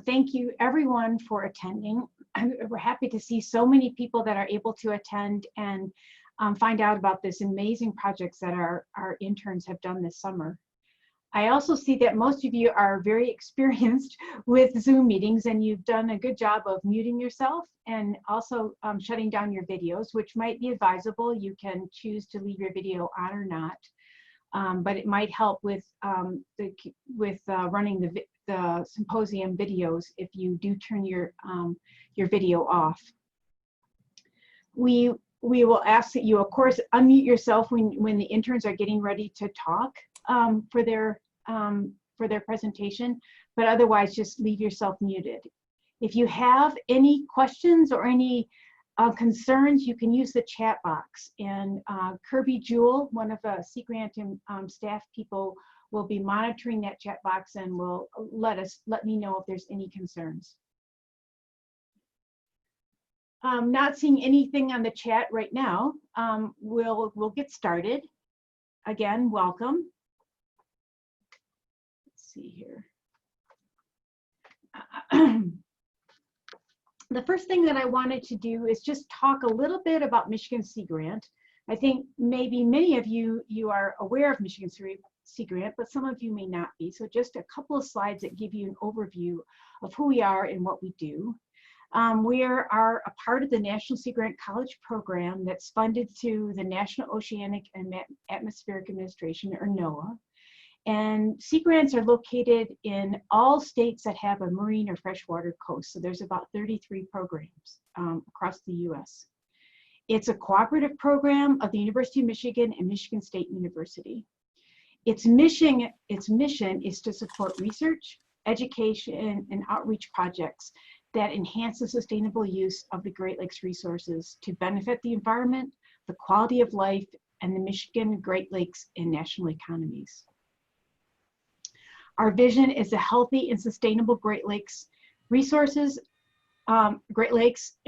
Thank you everyone for attending. We're happy to see so many people that are able to attend and find out about this amazing projects that our interns have done this summer. I also see that most of you are very experienced with Zoom meetings, and you've done a good job of muting yourself and also shutting down your videos, which might be advisable. You can choose to leave your video on or not, but it might help with running the symposium videos if you do turn your video off. We will ask that you, of course, unmute yourself when the interns are getting ready to talk for their presentation, but otherwise just leave yourself muted. If you have any questions or any concerns, you can use the chat box, and Kirby Jewell, one of the Sea Grant staff people, will be monitoring that chat box and will let me know if there's any concerns. Not seeing anything on the chat right now. We'll get started. Again, welcome. Let's see here. The first thing that I wanted to do is just talk a little bit about Michigan Sea Grant. I think maybe many of you are aware of Michigan Sea Grant, but some of you may not be. So just a couple of slides that give you an overview of who we are and what we do. We are a part of the National Sea Grant College program that's funded through the National Oceanic and Atmospheric Administration, or NOAA. And sea grants are located in all states that have a marine or freshwater coast. So there's about 33 programs across the US. It's a cooperative program of the University of Michigan and Michigan State University. Its mission is to support research, education, and outreach projects that enhance the sustainable use of the Great Lakes resources to benefit the environment, the quality of life, and the Michigan, Great Lakes, and national economies. Our vision is a healthy and sustainable Great Lakes resources, and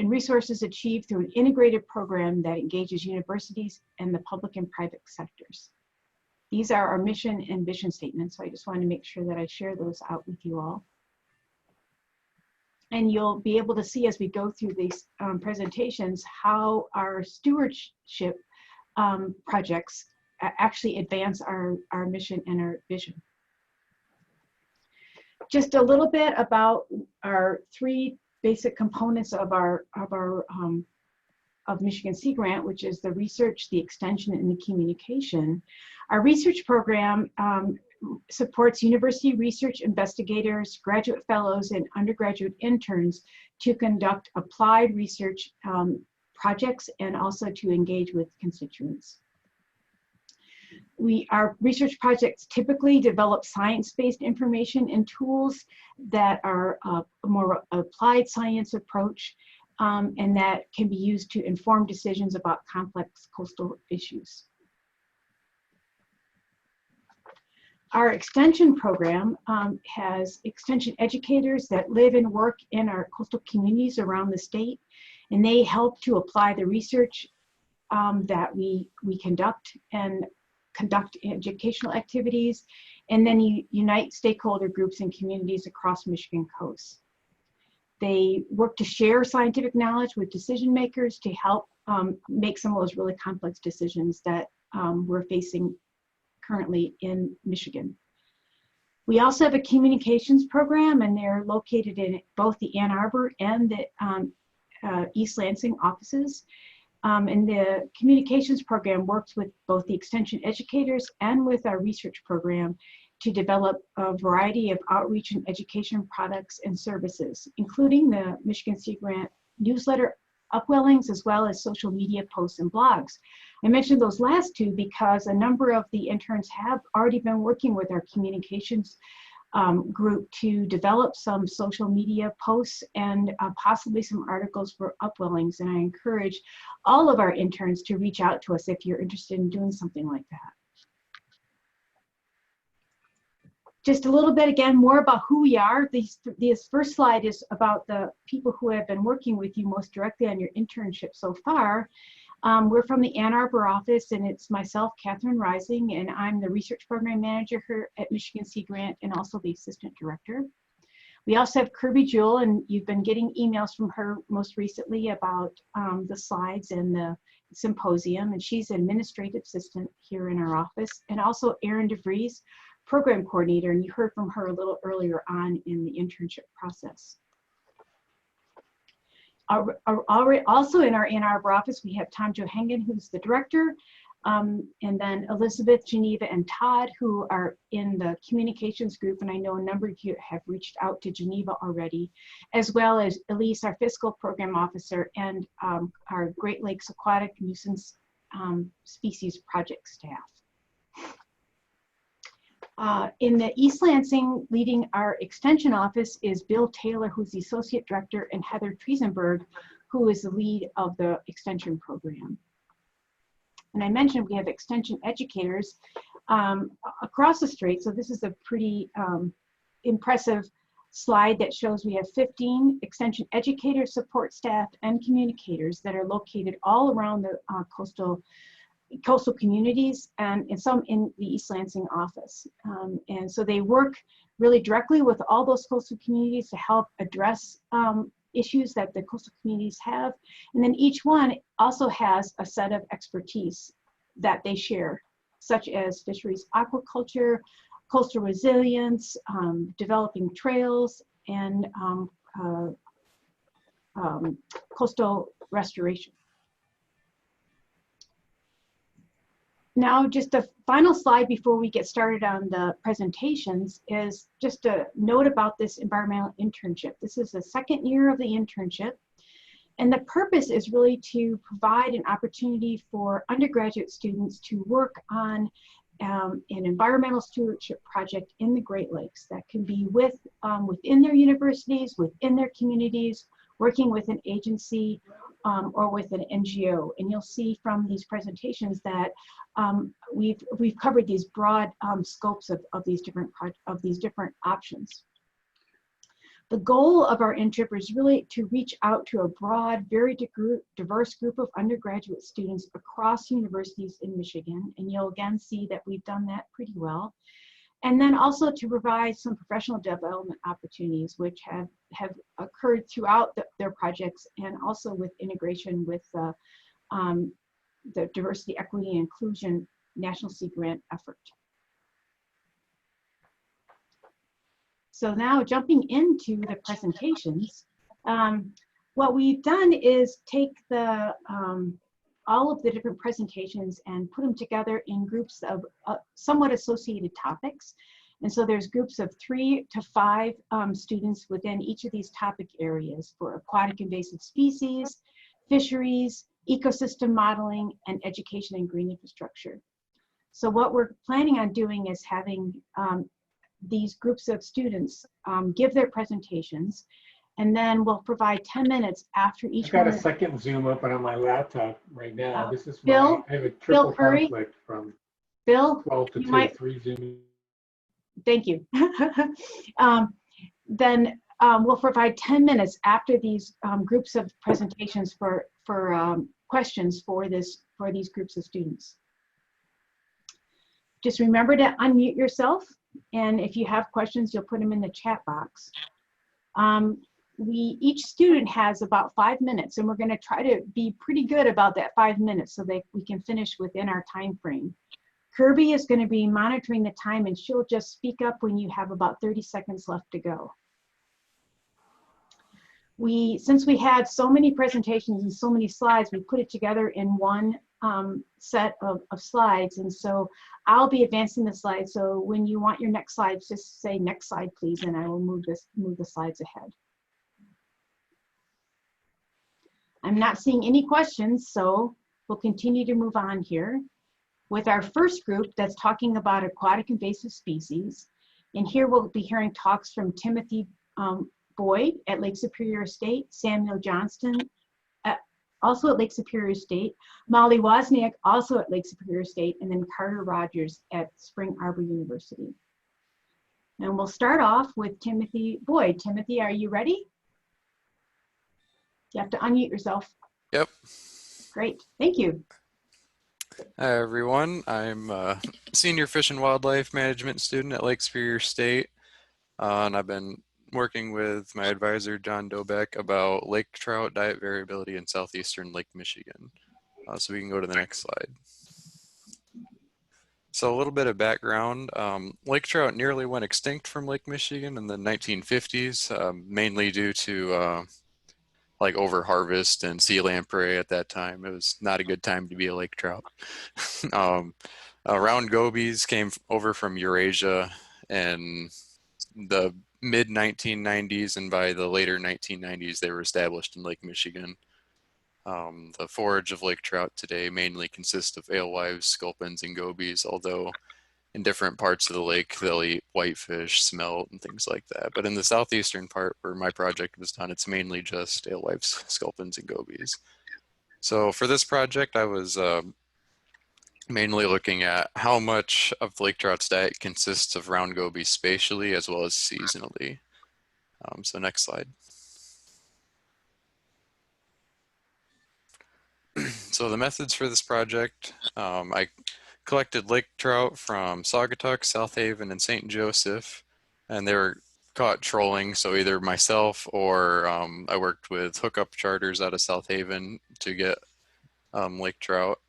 resources achieved through an integrated program that engages universities and the public and private sectors. These are our mission and vision statements, so I just wanted to make sure that I share those out with you all. And you'll be able to see as we go through these presentations how our stewardship projects actually advance our mission and our vision. Just a little bit about our three basic components of Michigan Sea Grant, which is the research, the extension, and the communication. Our research program supports university research investigators, graduate fellows, and undergraduate interns to conduct applied research projects and also to engage with constituents. Our research projects typically develop science-based information and tools that are a more applied science approach, and that can be used to inform decisions about complex coastal issues. Our extension program has extension educators that live and work in our coastal communities around the state, and they help to apply the research that we conduct and conduct educational activities, and then unite stakeholder groups and communities across Michigan coast. They work to share scientific knowledge with decision makers to help make some of those really complex decisions that we're facing currently in Michigan. We also have a communications program, and they're located in both the Ann Arbor and the East Lansing offices. And the communications program works with both the extension educators and with our research program to develop a variety of outreach and education products and services, including the Michigan Sea Grant newsletter upwellings, as well as social media posts and blogs. I mentioned those last two because a number of the interns have already been working with our communications group to develop some social media posts and possibly some articles for upwellings. And I encourage all of our interns to reach out to us if you're interested in doing something like that. Just a little bit, again, more about who we are. This first slide is about the people who have been working with you most directly on your internship so far. We're from the Ann Arbor office, and it's myself, Catherine Rising, and I'm the research program manager here at Michigan Sea Grant and also the assistant director. We also have Kirby Jewell, and you've been getting emails from her most recently about the slides and the symposium, and she's administrative assistant here in our office, and also Erin DeVries, program coordinator, and you heard from her a little earlier on in the internship process. Also in our Ann Arbor office, we have Tom Johangen, who's the director, and then Elizabeth, Geneva, and Todd, who are in the communications group, and I know a number of you have reached out to Geneva already, as well as Elise, our fiscal program officer, and our Great Lakes Aquatic Nuisance Species Project staff. In the East Lansing, leading our extension office is Bill Taylor, who's the associate director, and Heather Triesenberg, who is the lead of the extension program. And I mentioned we have extension educators across the strait. So this is a pretty impressive slide that shows we have 15 extension educators, support staff, and communicators that are located all around the coastal communities, and some in the East Lansing office. And so they work really directly with all those coastal communities to help address issues that the coastal communities have. And then each one also has a set of expertise that they share, such as fisheries aquaculture, coastal resilience, developing trails, and coastal restoration. Now, just a final slide before we get started on the presentations is just a note about this environmental internship. This is the second year of the internship, and the purpose is really to provide an opportunity for undergraduate students to work on an environmental stewardship project in the Great Lakes that can be within their universities, within their communities, working with an agency or with an NGO. And you'll see from these presentations that we've covered these broad scopes of these different options. The goal of our internship is really to reach out to a broad, very diverse group of undergraduate students across universities in Michigan. And you'll again see that we've done that pretty well. And then also to provide some professional development opportunities, which have occurred throughout their projects, and also with integration with the Diversity, Equity, and Inclusion National Sea Grant effort. So now jumping into the presentations, what we've done is take all of the different presentations and put them together in groups of somewhat associated topics. And so there's groups of 3 to 5 students within each of these topic areas for aquatic invasive species, fisheries, ecosystem modeling, and education and green infrastructure. So what we're planning on doing is having these groups of students give their presentations, and then we'll provide 10 minutes after each one. I've got a second Zoom open on my laptop right now. This is Bill, I have a triple Curry, conflict from Bill, 12 to 2, 3 Zoom. Thank you. Then we'll provide 10 minutes after these groups of presentations for questions for these groups of students. Just remember to unmute yourself, and if you have questions, you'll put them in the chat box. Each student has about 5 minutes, and we're going to try to be pretty good about that 5 minutes so that we can finish within our time frame. Kirby is going to be monitoring the time, and she'll just speak up when you have about 30 seconds left to go. Since we had so many presentations and so many slides, we put it together in one set of slides, and so I'll be advancing the slides. So when you want your next slides, just say next slide, please, and I will move the slides ahead. I'm not seeing any questions, so we'll continue to move on here with our first group that's talking about aquatic invasive species. And here we'll be hearing talks from Timothy Boyd at Lake Superior State, Samuel Johnston also at Lake Superior State, Molly Wozniak also at Lake Superior State, and then Carter Rogers at Spring Arbor University. And we'll start off with Timothy Boyd. Timothy, are you ready? You have to unmute yourself. Yep. Great, thank you. Hi everyone, I'm a senior fish and wildlife management student at Lake Superior State, and I've been working with my advisor, John Dobeck, about lake trout diet variability in southeastern Lake Michigan. So we can go to the next slide. So a little bit of background. Lake trout nearly went extinct from Lake Michigan in the 1950s, mainly due to like overharvest and sea lamprey at that time. It was not a good time to be a lake trout. Round gobies came over from Eurasia in the mid 1990s, and by the later 1990s, they were established in Lake Michigan. The forage of lake trout today mainly consists of alewives, sculpins, and gobies, although in different parts of the lake, they'll eat whitefish, smelt, and things like that. But in the southeastern part where my project was done, it's mainly just alewives, sculpins, and gobies. So for this project, I was mainly looking at how much of the lake trout's diet consists of round gobies spatially as well as seasonally. So next slide. So the methods for this project, I collected lake trout from Saugatuck, South Haven, and St. Joseph, and they were caught trolling. So either myself or I worked with hookup charters out of South Haven to get lake trout.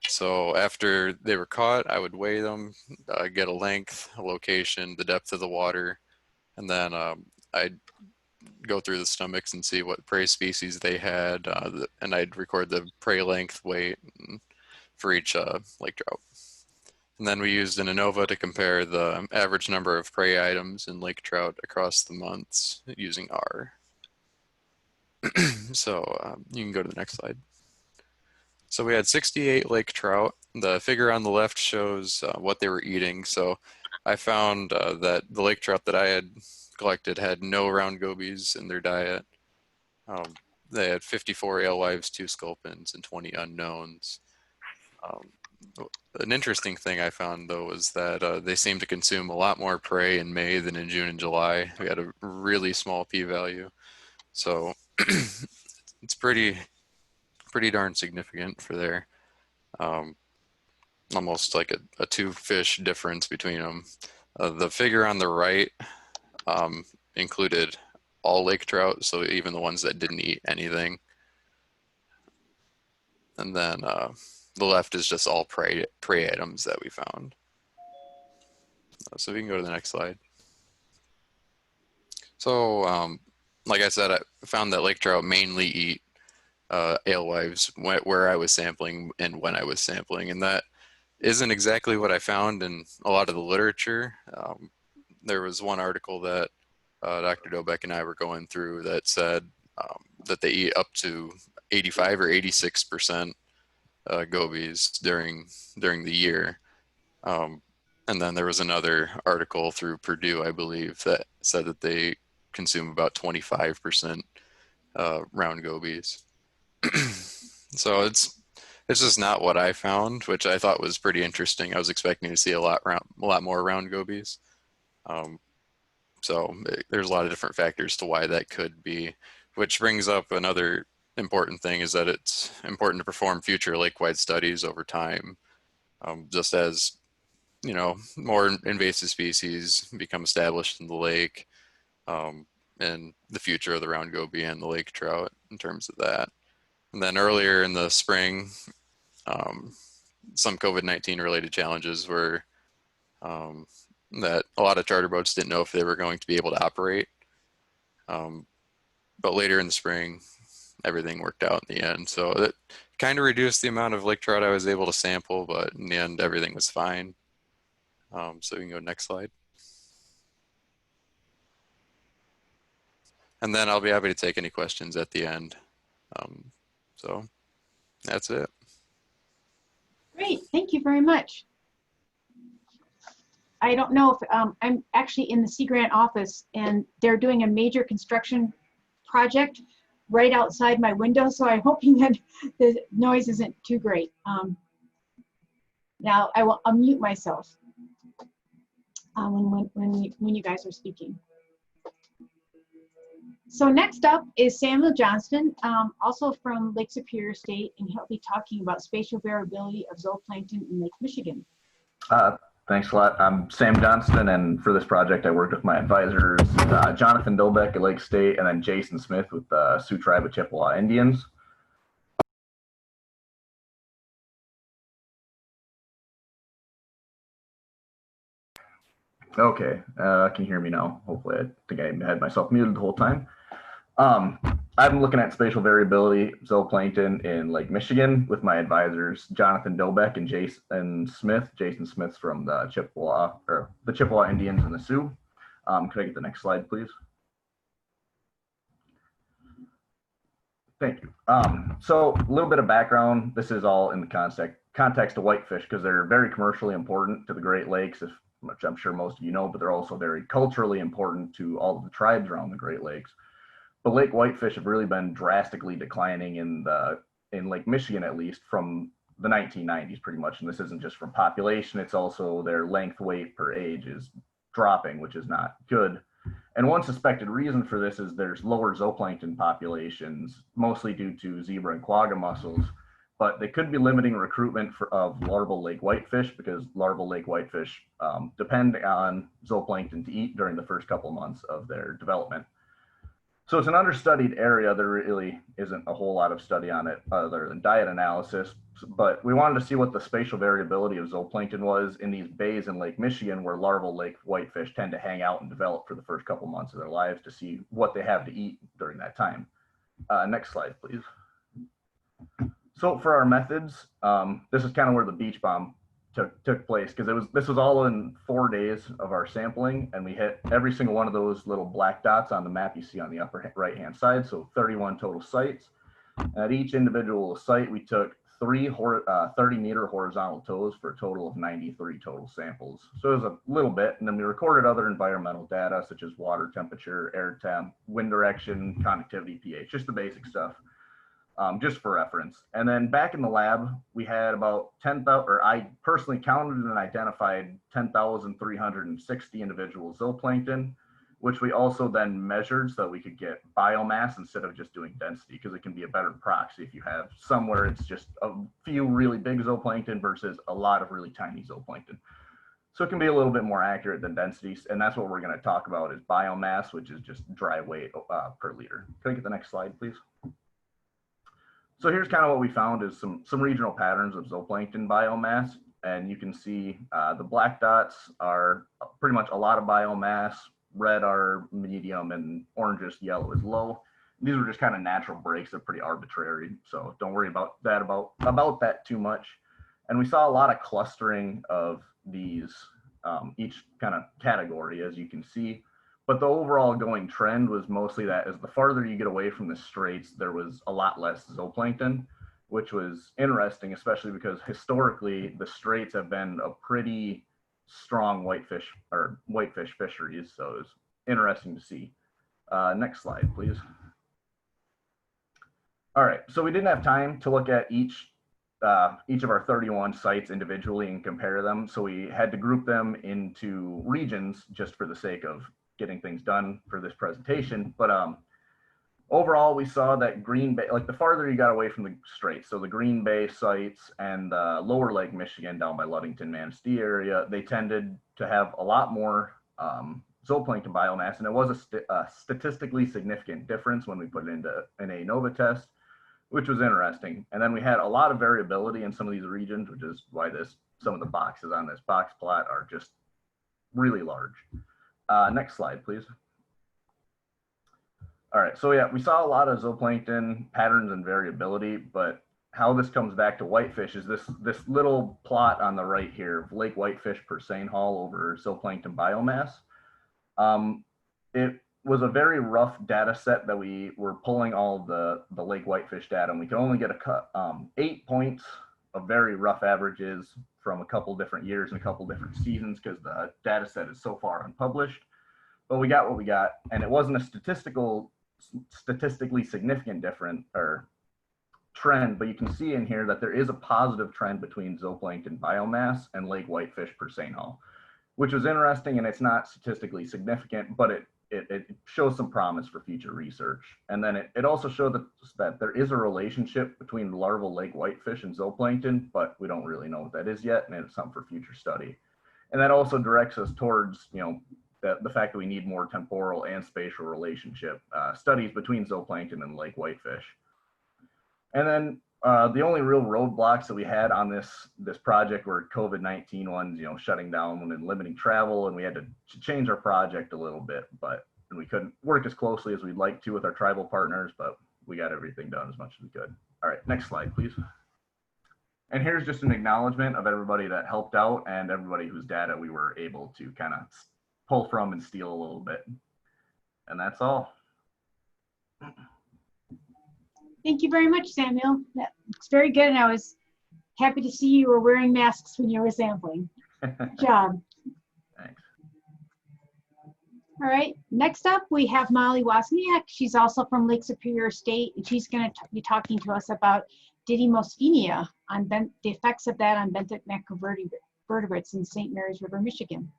So after they were caught, I would weigh them, get a length, a location, the depth of the water, and then I'd go through the stomachs and see what prey species they had, and I'd record the prey length, weight for each lake trout. And then we used an ANOVA to compare the average number of prey items in lake trout across the months using R. So you can go to the next slide. So we had 68 lake trout. The figure on the left shows what they were eating. So I found that the lake trout that I had collected had no round gobies in their diet. They had 54 alewives, 2 sculpins, and 20 unknowns. An interesting thing I found, though, was that they seemed to consume a lot more prey in May than in June and July. We had a really small p-value. So it's pretty darn significant for their almost like a 2 fish difference between them. The figure on the right included all lake trout, so even the ones that didn't eat anything. And then the left is just all prey items that we found. So we can go to the next slide. So like I said, I found that lake trout mainly eat alewives where I was sampling and when I was sampling, and that isn't exactly what I found in a lot of the literature. There was one article that Dr. Dobeck and I were going through that said that they eat up to 85 or 86% gobies during the year. And then there was another article through Purdue, I believe, that said that they consume about 25% round gobies. So it's just not what I found, which I thought was pretty interesting. I was expecting to see a lot more round gobies. So there's a lot of different factors to why that could be, which brings up another important thing, is that it's important to perform future lake-wide studies over time, just as, you know, more invasive species become established in the lake, and the future of the round goby and the lake trout in terms of that. And then earlier in the spring, some COVID-19 related challenges were that a lot of charter boats didn't know if they were going to be able to operate. But later in the spring, everything worked out in the end. So it kind of reduced the amount of lake trout I was able to sample, but in the end, everything was fine. So we can go next slide. And then I'll be happy to take any questions at the end. So that's it. Great, thank you very much. I don't know if I'm actually in the Sea Grant office, and they're doing a major construction project right outside my window, so I'm hoping that the noise isn't too great. Now I will unmute myself when you guys are speaking. So next up is Samuel Johnston, also from Lake Superior State, and he'll be talking about spatial variability of zooplankton in Lake Michigan. Thanks a lot. I'm Sam Johnston, and for this project, I worked with my advisors, Jonathan Dolbeck at Lake State, and then Jason Smith with the Sioux Tribe of Chippewa Indians. Okay, can you hear me now? Hopefully, I think I had myself muted the whole time. I've been looking at spatial variability zooplankton in Lake Michigan with my advisors, Jonathan Dolbeck and Jason Smith. Jason Smith's from the Chippewa Indians and the Sioux. Could I get the next slide, please? Thank you. So a little bit of background. This is all in the context of whitefish because they're very commercially important to the Great Lakes, which I'm sure most of you know, but they're also very culturally important to all of the tribes around the Great Lakes. But lake whitefish have really been drastically declining in Lake Michigan, at least from the 1990s, pretty much. And this isn't just from population; it's also their length, weight per age is dropping, which is not good. And one suspected reason for this is there's lower zooplankton populations, mostly due to zebra and quagga mussels. But they could be limiting recruitment of larval lake whitefish because larval lake whitefish depend on zooplankton to eat during the first couple months of their development. So it's an understudied area. There really isn't a whole lot of study on it other than diet analysis, but we wanted to see what the spatial variability of zooplankton was in these bays in Lake Michigan where larval lake whitefish tend to hang out and develop for the first couple months of their lives to see what they have to eat during that time. Next slide, please. So for our methods, this is kind of where the beach bomb took place because this was all in 4 days of our sampling, and we hit every single one of those little black dots on the map you see on the upper right hand side. So 31 total sites. At each individual site, we took 30-meter horizontal tows for a total of 93 total samples. So it was a little bit, and then we recorded other environmental data such as water temperature, air temp, wind direction, conductivity, pH, just the basic stuff. Just for reference. And then back in the lab, we had about 10,000, or I personally counted and identified 10,360 individual zooplankton, which we also then measured so that we could get biomass instead of just doing density, because it can be a better proxy if you have somewhere it's just a few really big zooplankton versus a lot of really tiny zooplankton. So it can be a little bit more accurate than densities, and that's what we're going to talk about is biomass, which is just dry weight per liter. Can I get the next slide, please? So here's kind of what we found is some regional patterns of zooplankton biomass. And you can see the black dots are pretty much a lot of biomass, red are medium, and orangish yellow is low. These were just kind of natural breaks. They're pretty arbitrary. So don't worry about that too much. And we saw a lot of clustering of these, each kind of category, as you can see. But the overall going trend was mostly that as the farther you get away from the straits, there was a lot less zooplankton, which was interesting, especially because historically the straits have been a pretty strong whitefish fisheries. So it was interesting to see. Next slide, please. All right, so we didn't have time to look at each of our 31 sites individually and compare them. So we had to group them into regions just for the sake of getting things done for this presentation. But overall, we saw that Green Bay, like the farther you got away from the straits, so the Green Bay sites and the lower Lake Michigan down by Ludington, Manistee area, they tended to have a lot more zooplankton biomass, and it was a statistically significant difference when we put it into an ANOVA test, which was interesting. And then we had a lot of variability in some of these regions, which is why some of the boxes on this box plot are just really large. Next slide, please. All right, so yeah, we saw a lot of zooplankton patterns and variability, but how this comes back to whitefish is this little plot on the right here of lake whitefish per seine haul over zooplankton biomass. It was a very rough data set that we were pulling all the lake whitefish data, and we could only get 8 points of very rough averages from a couple different years and a couple different seasons because the data set is so far unpublished. But we got what we got, and it wasn't a statistically significant trend, but you can see in here that there is a positive trend between zooplankton biomass and lake whitefish per seine haul, which was interesting, and it's not statistically significant, but it shows some promise for future research. And then it also showed that there is a relationship between larval lake whitefish and zooplankton, but we don't really know what that is yet, and it's something for future study. And that also directs us towards, the fact that we need more temporal and spatial relationship studies between zooplankton and lake whitefish. And then the only real roadblocks that we had on this project were COVID-19 ones, shutting down and limiting travel, and we had to change our project a little bit, and we couldn't work as closely as we'd like to with our tribal partners, but we got everything done as much as we could. All right, next slide, please. And here's just an acknowledgement of everybody that helped out and everybody whose data we were able to kind of pull from and steal a little bit. And that's all. Thank you very much, Samuel. That looks very good, and I was happy to see you were wearing masks when you were sampling. Good job. Thanks. All right, next up we have Molly Wozniak. She's also from Lake Superior State, and she's going to be talking to us about didymosphenia, on the effects of that on benthic macrovertebrates in St. Mary's River, Michigan.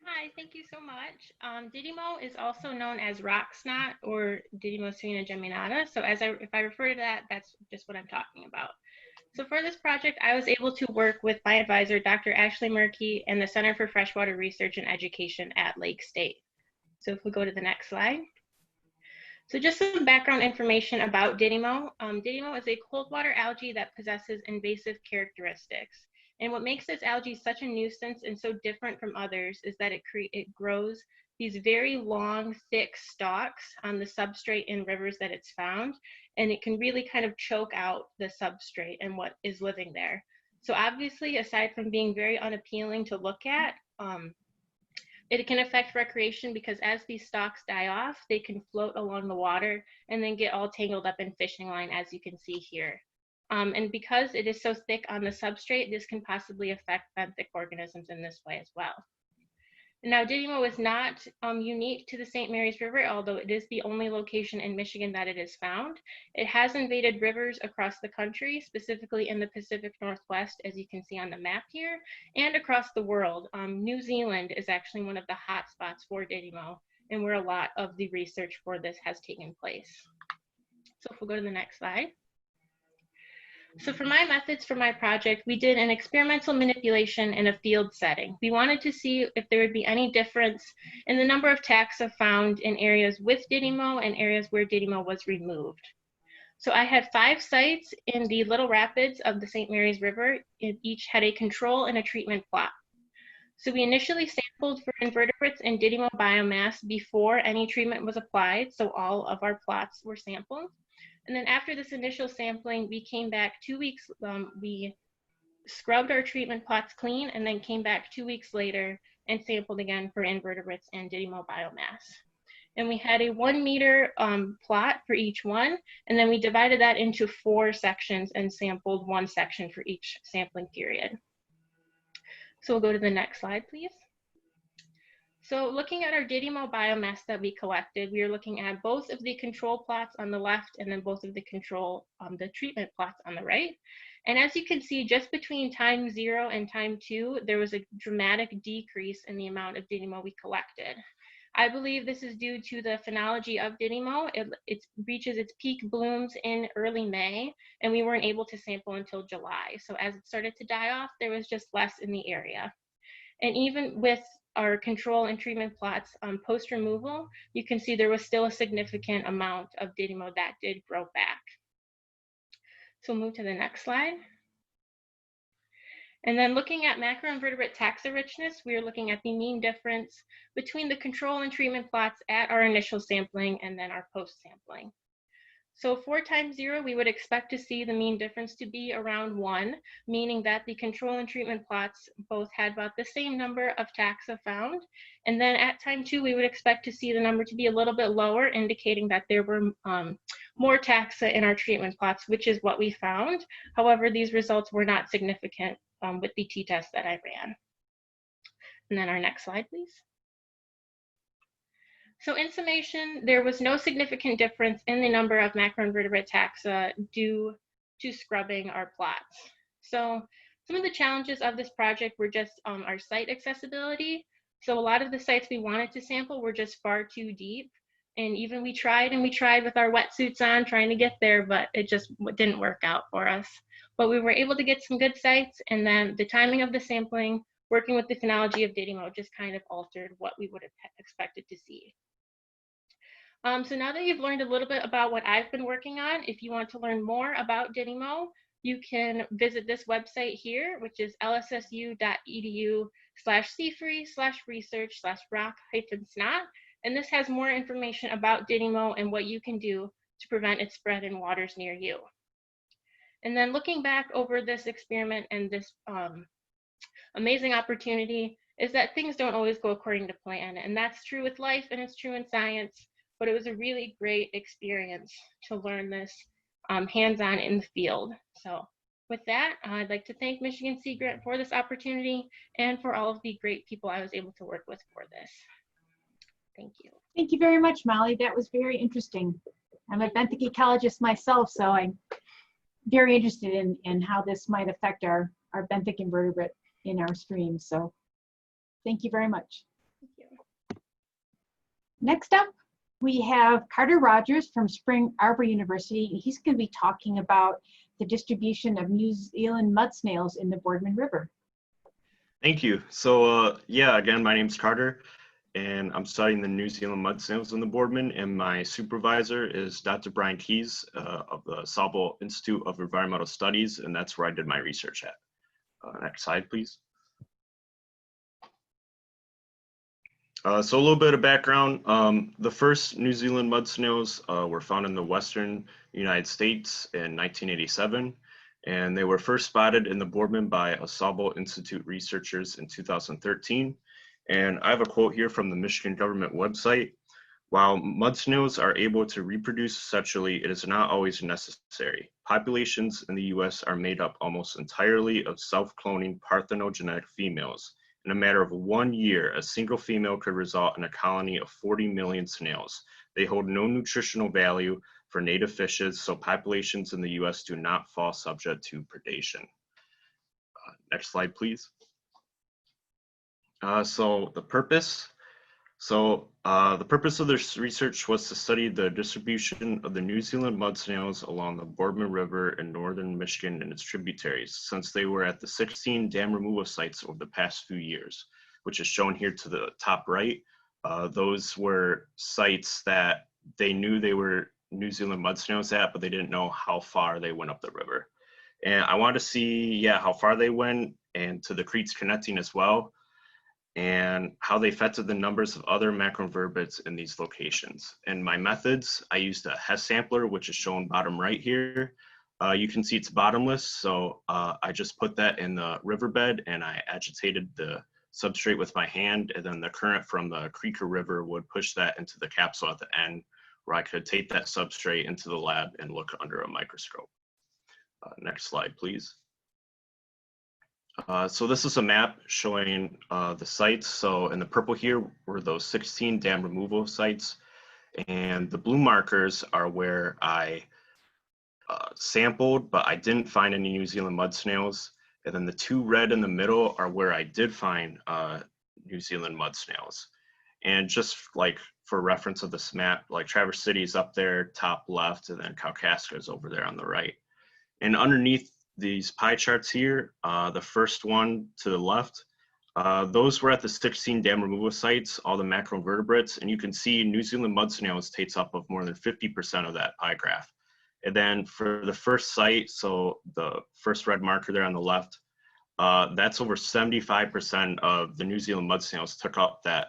Hi, thank you so much. Didymo is also known as rock snot or Didymosphenia geminata. So if I refer to that, that's just what I'm talking about. So for this project, I was able to work with my advisor, Dr. Ashley Murky, and the Center for Freshwater Research and Education at Lake State. So if we go to the next slide. So just some background information about Didymo. Didymo is a cold water algae that possesses invasive characteristics. And what makes this algae such a nuisance and so different from others is that it grows these very long, thick stalks on the substrate in rivers that it's found, and it can really kind of choke out the substrate and what is living there. So obviously, aside from being very unappealing to look at, it can affect recreation because as these stalks die off, they can float along the water and then get all tangled up in fishing line, as you can see here. And because it is so thick on the substrate, this can possibly affect benthic organisms in this way as well. Now, Didymo is not unique to the St. Mary's River, although it is the only location in Michigan that it is found. It has invaded rivers across the country, specifically in the Pacific Northwest, as you can see on the map here, and across the world. New Zealand is actually one of the hot spots for Didymo, and where a lot of the research for this has taken place. So if we'll go to the next slide. So for my methods for my project, we did an experimental manipulation in a field setting. We wanted to see if there would be any difference in the number of taxa found in areas with Didymo and areas where Didymo was removed. So I had 5 sites in the Little Rapids of the St. Mary's River. Each had a control and a treatment plot. So we initially sampled for invertebrates and Didymo biomass before any treatment was applied. So all of our plots were sampled. And then after this initial sampling, we came back 2 weeks, we scrubbed our treatment plots clean and then came back 2 weeks later and sampled again for invertebrates and Didymo biomass. And we had a 1 meter plot for each one, and then we divided that into 4 sections and sampled 1 section for each sampling period. So we'll go to the next slide, please. So looking at our Didymo biomass that we collected, we are looking at both of the control plots on the left and then both of the the treatment plots on the right. And as you can see, just between time 0 and time 2, there was a dramatic decrease in the amount of Didymo we collected. I believe this is due to the phenology of Didymo. It reaches its peak blooms in early May, and we weren't able to sample until July. So as it started to die off, there was just less in the area. And even with our control and treatment plots post-removal, you can see there was still a significant amount of Didymo that did grow back. So we'll move to the next slide. And then looking at macroinvertebrate taxa richness, we are looking at the mean difference between the control and treatment plots at our initial sampling and then our post-sampling. So for time 0, we would expect to see the mean difference to be around 1, meaning that the control and treatment plots both had about the same number of taxa found. And then at time 2, we would expect to see the number to be a little bit lower, indicating that there were more taxa in our treatment plots, which is what we found. However, these results were not significant with the t-test that I ran. And then our next slide, please. So in summation, there was no significant difference in the number of macroinvertebrate taxa due to scrubbing our plots. So some of the challenges of this project were just our site accessibility. So a lot of the sites we wanted to sample were just far too deep. And even we tried with our wetsuits on trying to get there, but it just didn't work out for us. But we were able to get some good sites, and then the timing of the sampling working with the phenology of Didymo just kind of altered what we would have expected to see. So now that you've learned a little bit about what I've been working on, if you want to learn more about Didymo, you can visit this website here, which is lssu.edu/cfree/research/rock-snot. And this has more information about Didymo and what you can do to prevent its spread in waters near you. And then looking back over this experiment and this amazing opportunity is that things don't always go according to plan. And that's true with life and it's true in science, but it was a really great experience to learn this hands-on in the field. So with that, I'd like to thank Michigan Sea Grant for this opportunity and for all of the great people I was able to work with for this. Thank you. Thank you very much, Molly. That was very interesting. I'm a benthic ecologist myself, so I'm very interested in how this might affect our benthic invertebrate in our streams. So thank you very much. Thank you. Next up, we have Carter Rogers from Spring Arbor University. He's going to be talking about the distribution of New Zealand mud snails in the Boardman River. Thank you. So yeah, again, my name's Carter, and I'm studying the New Zealand mud snails in the Boardman, and my supervisor is Dr. Brian Keys of the Sawbolt Institute of Environmental Studies, and that's where I did my research at. Next slide, please. So a little bit of background. The first New Zealand mud snails were found in the western United States in 1987, and they were first spotted in the Boardman by a Sawbolt Institute researchers in 2013. And I have a quote here from the Michigan government website. While mud snails are able to reproduce sexually, it is not always necessary. Populations in the US are made up almost entirely of self-cloning parthenogenetic females. In a matter of 1 year, a single female could result in a colony of 40 million snails. They hold no nutritional value for native fishes, so populations in the US do not fall subject to predation. Next slide, please. So the purpose of this research was to study the distribution of the New Zealand mud snails along the Boardman River in northern Michigan and its tributaries, since they were at the 16 dam removal sites over the past few years, which is shown here to the top right. Those were sites that they knew they were New Zealand mud snails at, but they didn't know how far they went up the river. And I wanted to see, how far they went and to the creeks connecting as well, and how they affected the numbers of other macroinvertebrates in these locations. In my methods, I used a Hess sampler, which is shown bottom right here. You can see it's bottomless, so I just put that in the riverbed and I agitated the substrate with my hand, and then the current from the creek or river would push that into the capsule at the end, where I could take that substrate into the lab and look under a microscope. Next slide, please. So this is a map showing the sites. So in the purple here were those 16 dam removal sites, and the blue markers are where I sampled, but I didn't find any New Zealand mud snails. And then the two red in the middle are where I did find New Zealand mud snails. And just like for reference of this map, like Traverse City is up there, top left, and then Kalkaska is over there on the right. And underneath these pie charts here, the first one to the left, those were at the 16 dam removal sites, all the macroinvertebrates, and you can see New Zealand mud snails takes up of more than 50% of that pie graph. And then for the first site, so the first red marker there on the left, that's over 75% of the New Zealand mud snails took up the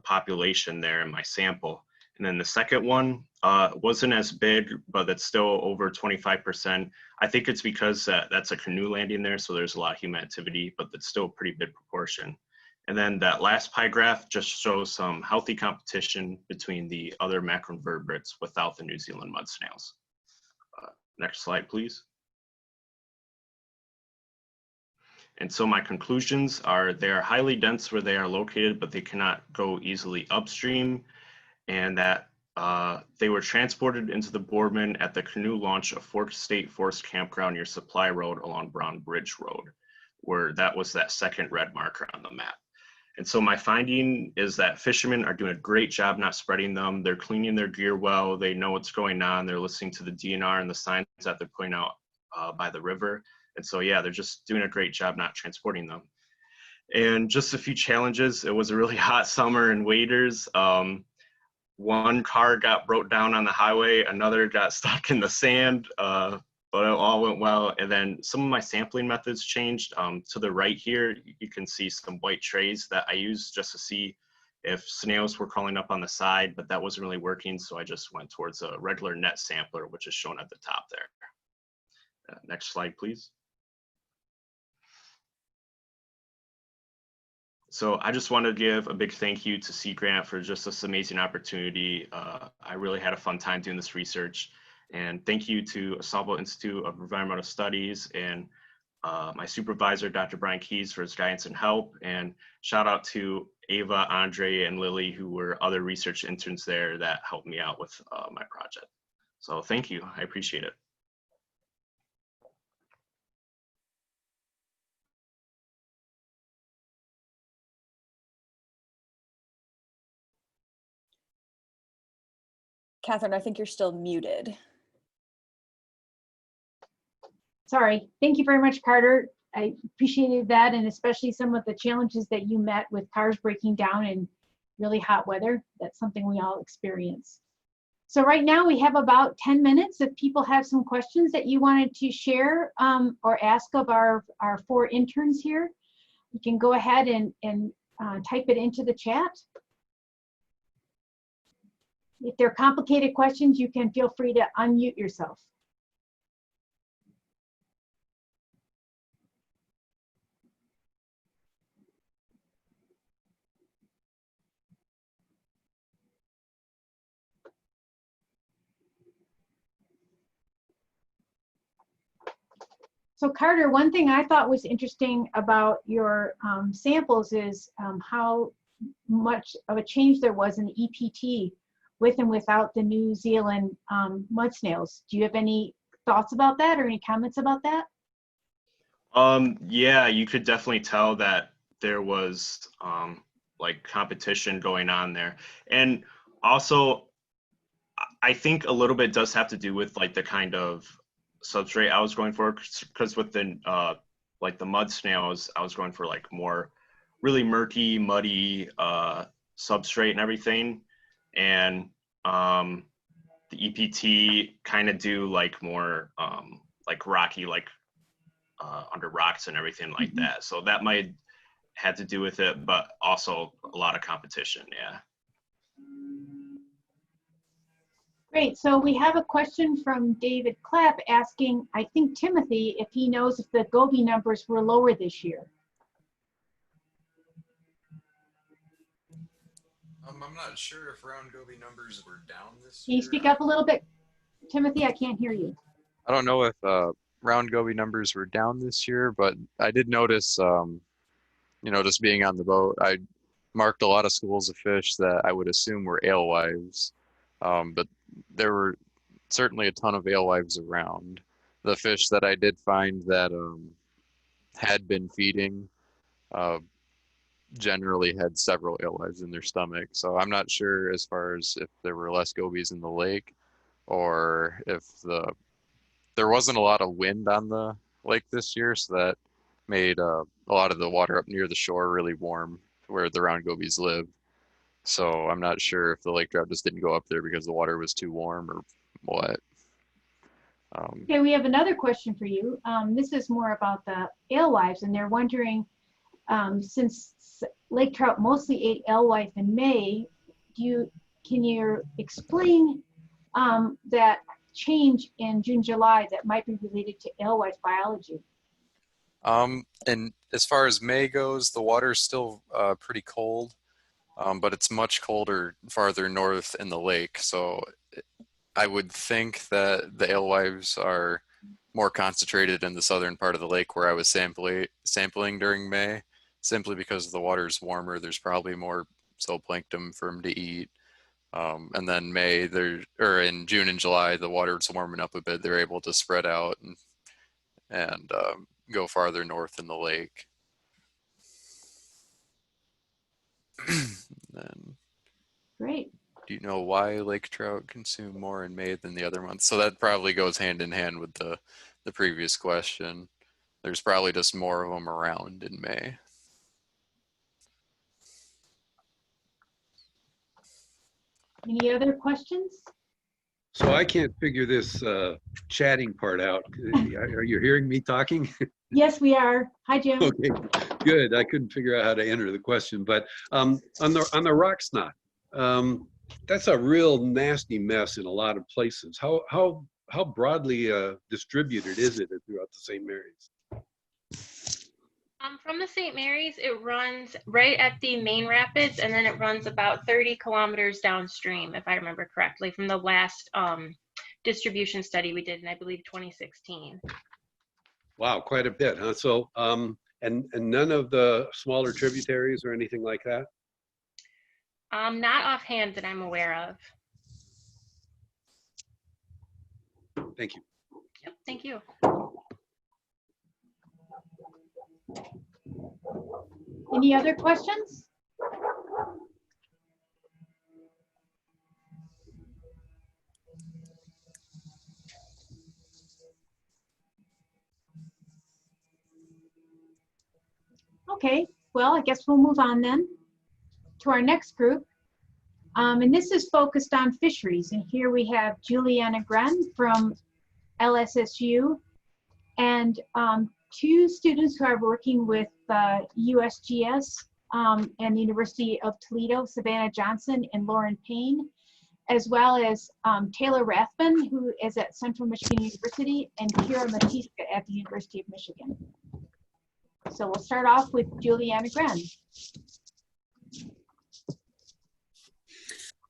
population there in my sample. And then the second one wasn't as big, but it's still over 25%. I think it's because that's a canoe landing there, so there's a lot of human activity, but it's still a pretty big proportion. And then that last pie graph just shows some healthy competition between the other macroinvertebrates without the New Zealand mud snails. Next slide, please. And so my conclusions are they are highly dense where they are located, but they cannot go easily upstream, and that they were transported into the Boardman at the canoe launch of Fork State Forest Campground near Supply Road along Brown Bridge Road, where that was that second red marker on the map. And so my finding is that fishermen are doing a great job not spreading them. They're cleaning their gear well. They know what's going on. They're listening to the DNR and the signs that they're putting out by the river. And so, yeah, they're just doing a great job not transporting them. And just a few challenges. It was a really hot summer in Waders. One car got broke down on the highway, another got stuck in the sand, but it all went well. And then some of my sampling methods changed. To the right here, you can see some white trays that I used just to see if snails were crawling up on the side, but that wasn't really working. So I just went towards a regular net sampler, which is shown at the top there. Next slide, please. So I just want to give a big thank you to Sea Grant for just this amazing opportunity. I really had a fun time doing this research. And thank you to Assalvo Institute of Environmental Studies and my supervisor, Dr. Brian Keys, for his guidance and help. And shout out to Ava, Andre, and Lily, who were other research interns there that helped me out with my project. So thank you, I appreciate it. Catherine, I think you're still muted. Sorry. Thank you very much, Carter. I appreciated that, and especially some of the challenges that you met with cars breaking down in really hot weather. That's something we all experience. So right now we have about 10 minutes. If people have some questions that you wanted to share or ask of our 4 interns here, you can go ahead and type it into the chat. If they're complicated questions, you can feel free to unmute yourself. So Carter, one thing I thought was interesting about your samples is how much of a change there was in the EPT with and without the New Zealand mud snails. Do you have any thoughts about that or any comments about that? Yeah, you could definitely tell that there was like competition going on there. And also, I think a little bit does have to do with like the kind of substrate I was going for, because with the like the mud snails, I was going for like more really murky, muddy substrate and everything. And the EPT kind of do like more like rocky, like under rocks and everything like that. So that might had to do with it, but also a lot of competition. Yeah. Great. So we have a question from David Clapp asking, I think Timothy, if he knows if the Gobi numbers were lower this year. I'm not sure if round Gobi numbers were down this Can year. you speak up a little bit, Timothy? I can't hear you. I don't know if round Gobi numbers were down this year, but I did notice, you know, just being on the boat, I marked a lot of schools of fish that I would assume were alewives, but there were certainly a ton of alewives around. The fish that I did find that had been feeding generally had several alewives in their stomach. So I'm not sure as far as if there were less gobies in the lake or if there wasn't a lot of wind on the lake this year, so that made a lot of the water up near the shore really warm where the round gobies live. So I'm not sure if the lake trout just didn't go up there because the water was too warm or what. Okay, we have another question for you. This is more about the alewives, and they're wondering, since lake trout mostly ate alewife in May, can you explain that change in June, July that might be related to alewife biology? And as far as May goes, the water is still pretty cold, but it's much colder farther north in the lake. So I would think that the alewives are more concentrated in the southern part of the lake where I was sampling during May, simply because the water is warmer. There's probably more zooplankton for them to eat. And then in June and July, the water's warming up a bit. They're able to spread out and go farther north in the lake. Then, Great. do you know why lake trout consume more in May than the other months? So that probably goes hand in hand with the previous question. There's probably just more of them around in May. Any other questions? So I can't figure this chatting part out. Are you hearing me talking? Yes, we are. Hi, Jim. Okay, good. I couldn't figure out how to enter the question, but on the rock snot, that's a real nasty mess in a lot of places. How broadly distributed is it throughout the St. Mary's? From the St. Mary's, it runs right at the main rapids, and then it runs about 30 kilometers downstream, if I remember correctly, from the last distribution study we did in, I believe, 2016. Wow, quite a bit, huh? So, and none of the smaller tributaries or anything like that? Not offhand that I'm aware of. Thank you. Yep, thank you. Any other questions? Okay, well, I guess we'll move on then to our next group. And this is focused on fisheries. And here we have Juliana Gren from LSSU and two students who are working with USGS and the University of Toledo, Savannah Johnson and Lauren Payne, as well as Taylor Rathbun, who is at Central Michigan University, and Kira Matiska at the University of Michigan. So we'll start off with Juliana Gren.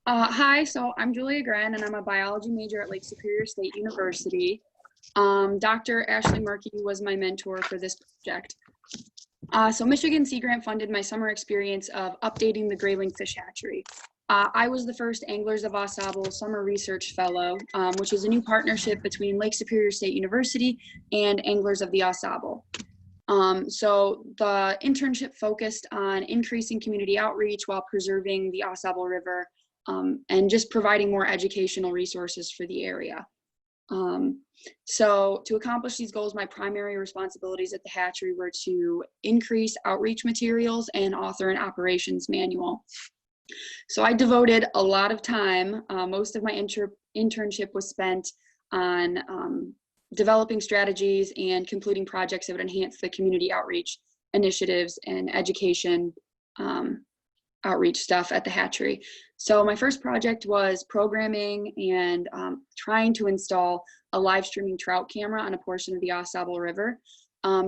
Hi, so I'm Julia Gren, and I'm a biology major at Lake Superior State University. Dr. Ashley Murky was my mentor for this project. So Michigan Sea Grant funded my summer experience of updating the Grayling Fish Hatchery. I was the first Anglers of AuSable Summer Research Fellow, which is a new partnership between Lake Superior State University and Anglers of the AuSable. So the internship focused on increasing community outreach while preserving the AuSable River and just providing more educational resources for the area. So to accomplish these goals, my primary responsibilities at the hatchery were to increase outreach materials and author an operations manual. So I devoted a lot of time. Most of my internship was spent on developing strategies and completing projects that would enhance the community outreach initiatives and education outreach stuff at the hatchery. So my first project was programming and trying to install a live streaming trout camera on a portion of the AuSable River.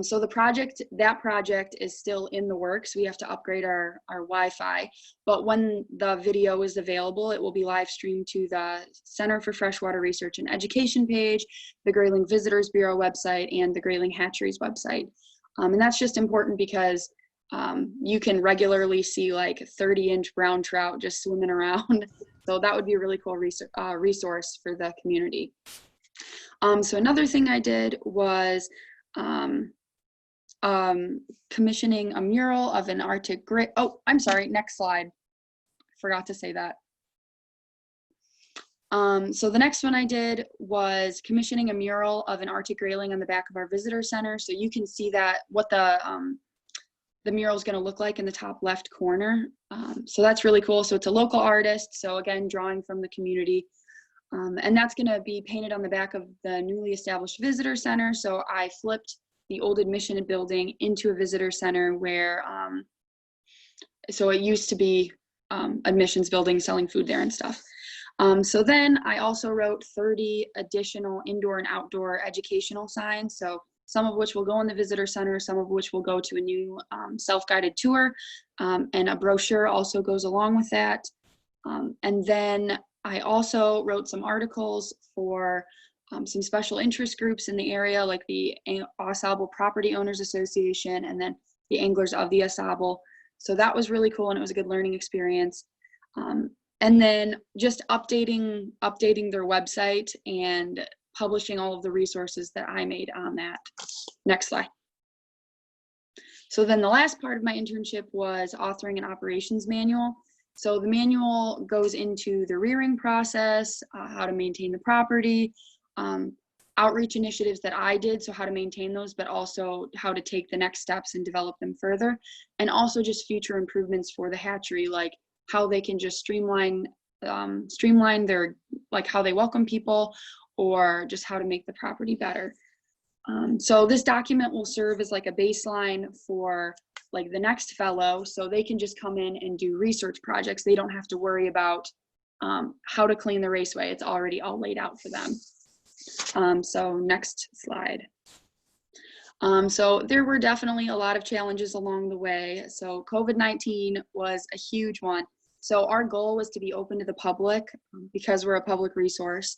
So that project is still in the works. We have to upgrade our Wi-Fi, but when the video is available, it will be live streamed to the Center for Freshwater Research and Education page, the Grayling Visitors Bureau website, and the Grayling Hatcheries website. And that's just important because you can regularly see like 30-inch brown trout just swimming around. So that would be a really cool resource for the community. So another thing I did was commissioning a mural of an Arctic grayling. Oh, I'm sorry, next slide. Forgot to say that. So the next one I did was commissioning a mural of an Arctic grayling on the back of our visitor center. So you can see that what the mural is going to look like in the top left corner. So that's really cool. So it's a local artist. So again, drawing from the community. And that's going to be painted on the back of the newly established visitor center. So I flipped the old admission building into a visitor center where, so it used to be admissions building, selling food there and stuff. So then I also wrote 30 additional indoor and outdoor educational signs. So some of which will go in the visitor center, some of which will go to a new self-guided tour, and a brochure also goes along with that. And then I also wrote some articles for some special interest groups in the area, like the AuSable Property Owners Association and then the Anglers of the AuSable. So that was really cool and it was a good learning experience. And then just updating their website and publishing all of the resources that I made on that. Next slide. So then the last part of my internship was authoring an operations manual. So the manual goes into the rearing process, how to maintain the property, outreach initiatives that I did, so how to maintain those, but also how to take the next steps and develop them further. And also just future improvements for the hatchery, like how they can just streamline streamline their, like how they welcome people, or just how to make the property better. So this document will serve as like a baseline for like the next fellow, so they can just come in and do research projects. They don't have to worry about how to clean the raceway. It's already all laid out for them. So next slide. So there were definitely a lot of challenges along the way. So COVID-19 was a huge one. So our goal was to be open to the public because we're a public resource.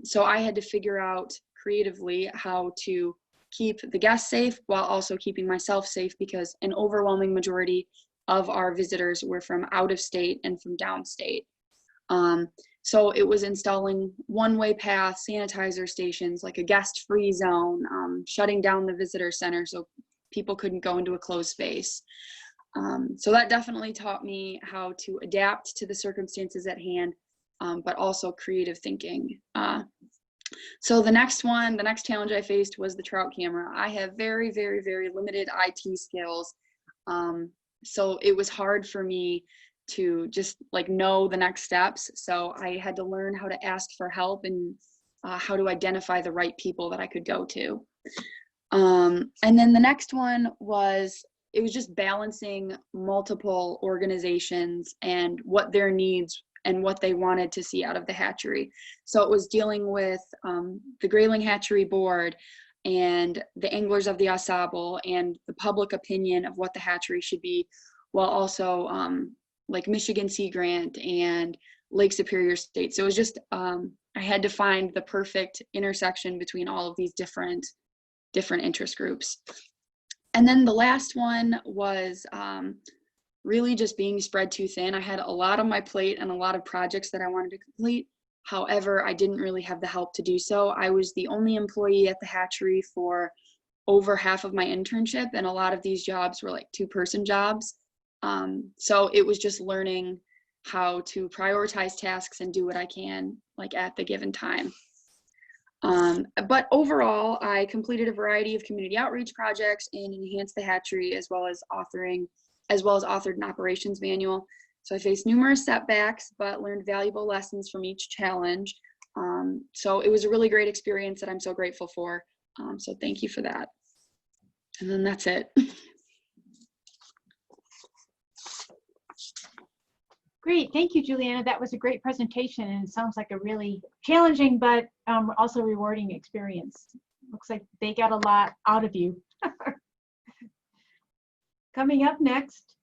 So I had to figure out creatively how to keep the guests safe while also keeping myself safe, because an overwhelming majority of our visitors were from out of state and from downstate. So it was installing one-way paths, sanitizer stations, like a guest-free zone, shutting down the visitor center so people couldn't go into a closed space. So that definitely taught me how to adapt to the circumstances at hand, but also creative thinking. So the next challenge I faced was the trout camera. I have very, very, very limited IT skills. So it was hard for me to just like know the next steps. So I had to learn how to ask for help and how to identify the right people that I could go to. And then the next one was, it was just balancing multiple organizations and what their needs and what they wanted to see out of the hatchery. So it was dealing with the Grayling Hatchery Board and the anglers of the Au Sable and the public opinion of what the hatchery should be, while also like Michigan Sea Grant and Lake Superior State. So it was just, I had to find the perfect intersection between all of these different interest groups. And then the last one was really just being spread too thin. I had a lot on my plate and a lot of projects that I wanted to complete. However, I didn't really have the help to do so. I was the only employee at the hatchery for over half of my internship, and a lot of these jobs were like two-person jobs. So it was just learning how to prioritize tasks and do what I can like at the given time. But overall, I completed a variety of community outreach projects and enhanced the hatchery, as well as authored an operations manual. So I faced numerous setbacks, but learned valuable lessons from each challenge. So it was a really great experience that I'm so grateful for. So thank you for that. And then that's it. Great, thank you, Juliana. That was a great presentation, and it sounds like a really challenging but also rewarding experience. Looks like they got a lot out of you. Coming up next,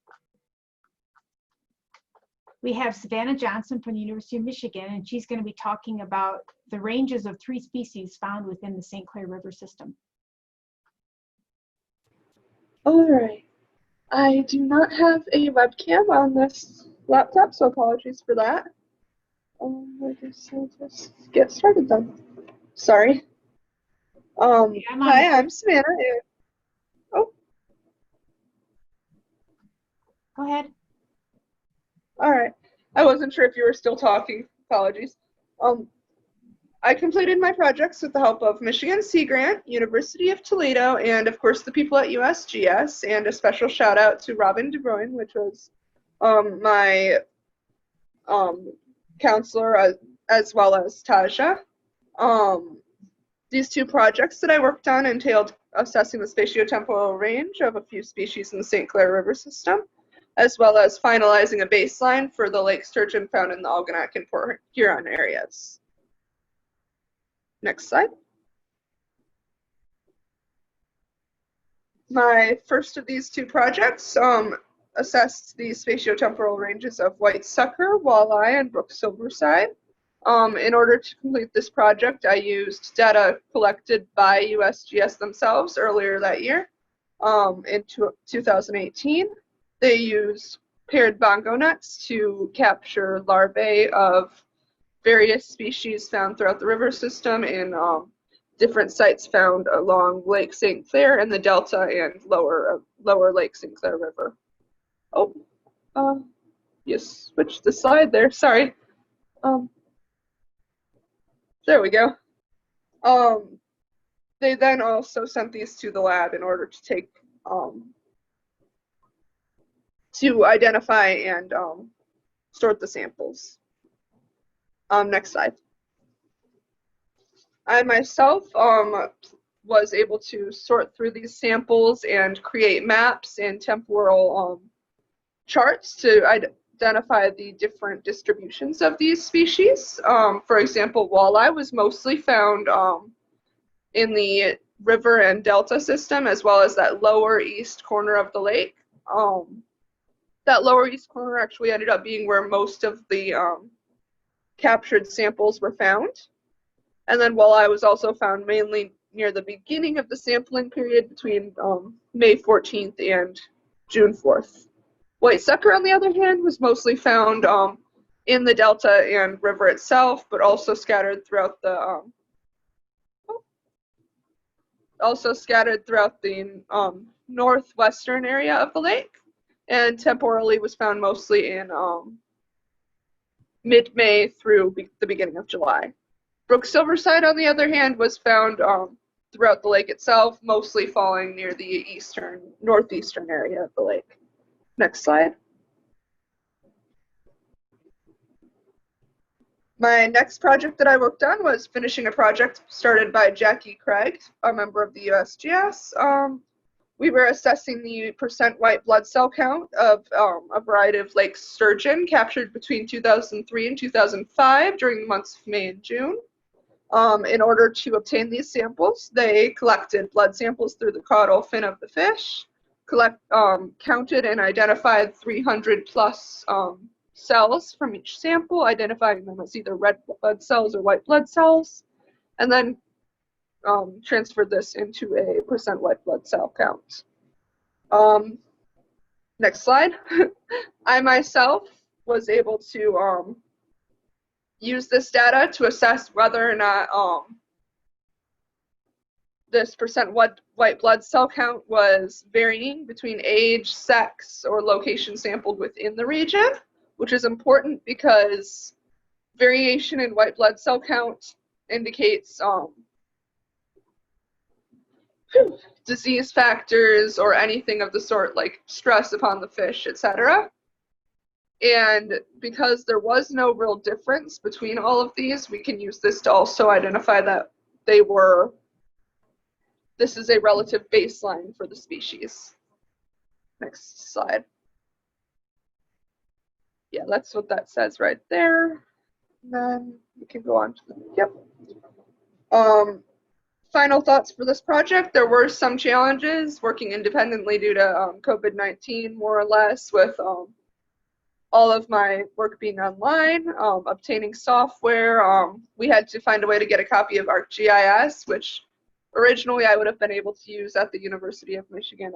we have Savannah Johnson from the University of Michigan, and she's going to be talking about the ranges of 3 species found within the St. Clair River system. All right. I do not have a webcam on this laptop, so apologies for that. I guess I'll just get started then. Sorry. Hi, I'm Savannah. Oh. Go ahead. All right. I wasn't sure if you were still talking. Apologies. I completed my projects with the help of Michigan Sea Grant, University of Toledo, and of course the people at USGS, and a special shout out to Robin DeBruyne, which was my counselor, as well as Taja. These 2 projects that I worked on entailed assessing the spatiotemporal range of a few species in the St. Clair River system, as well as finalizing a baseline for the lake sturgeon found in the Algonac and Port Huron areas. Next slide. My first of these 2 projects assessed the spatiotemporal ranges of white sucker, walleye, and brook silverside. In order to complete this project, I used data collected by USGS themselves earlier that year. In 2018, they used paired bongo nets to capture larvae of various species found throughout the river system in different sites found along Lake St. Clair and the Delta and lower Lake St. Clair River. Oh, you switched the slide there, sorry. There we go. They then also sent these to the lab in order to take, to identify and sort the samples. Next slide. I myself was able to sort through these samples and create maps and temporal charts to identify the different distributions of these species. For example, walleye was mostly found in the river and delta system, as well as that lower east corner of the lake. That lower east corner actually ended up being where most of the captured samples were found. And then walleye was also found mainly near the beginning of the sampling period between May 14th and June 4th. White sucker, on the other hand, was mostly found in the delta and river itself, but also scattered throughout the northwestern area of the lake, and temporally was found mostly in mid-May through the beginning of July. Brook silverside, on the other hand, was found throughout the lake itself, mostly falling near the northeastern area of the lake. Next slide. My next project that I worked on was finishing a project started by Jackie Craig, a member of the USGS. We were assessing the percent white blood cell count of a variety of lake sturgeon captured between 2003 and 2005 during the months of May and June. In order to obtain these samples, they collected blood samples through the caudal fin of the fish, counted and identified 300 plus cells from each sample, identifying them as either red blood cells or white blood cells, and then transferred this into a percent white blood cell count. Next slide. I myself was able to use this data to assess whether or not this percent white blood cell count was varying between age, sex, or location sampled within the region, which is important because variation in white blood cell count indicates disease factors or anything of the sort, like stress upon the fish, etc. And because there was no real difference between all of these, we can use this to also identify that this is a relative baseline for the species. Next slide. Yeah, that's what that says right there. And then we can go on to the, yep. Final thoughts for this project. There were some challenges working independently due to COVID-19, more or less, with all of my work being online, obtaining software. We had to find a way to get a copy of ArcGIS, which originally I would have been able to use at the University of Michigan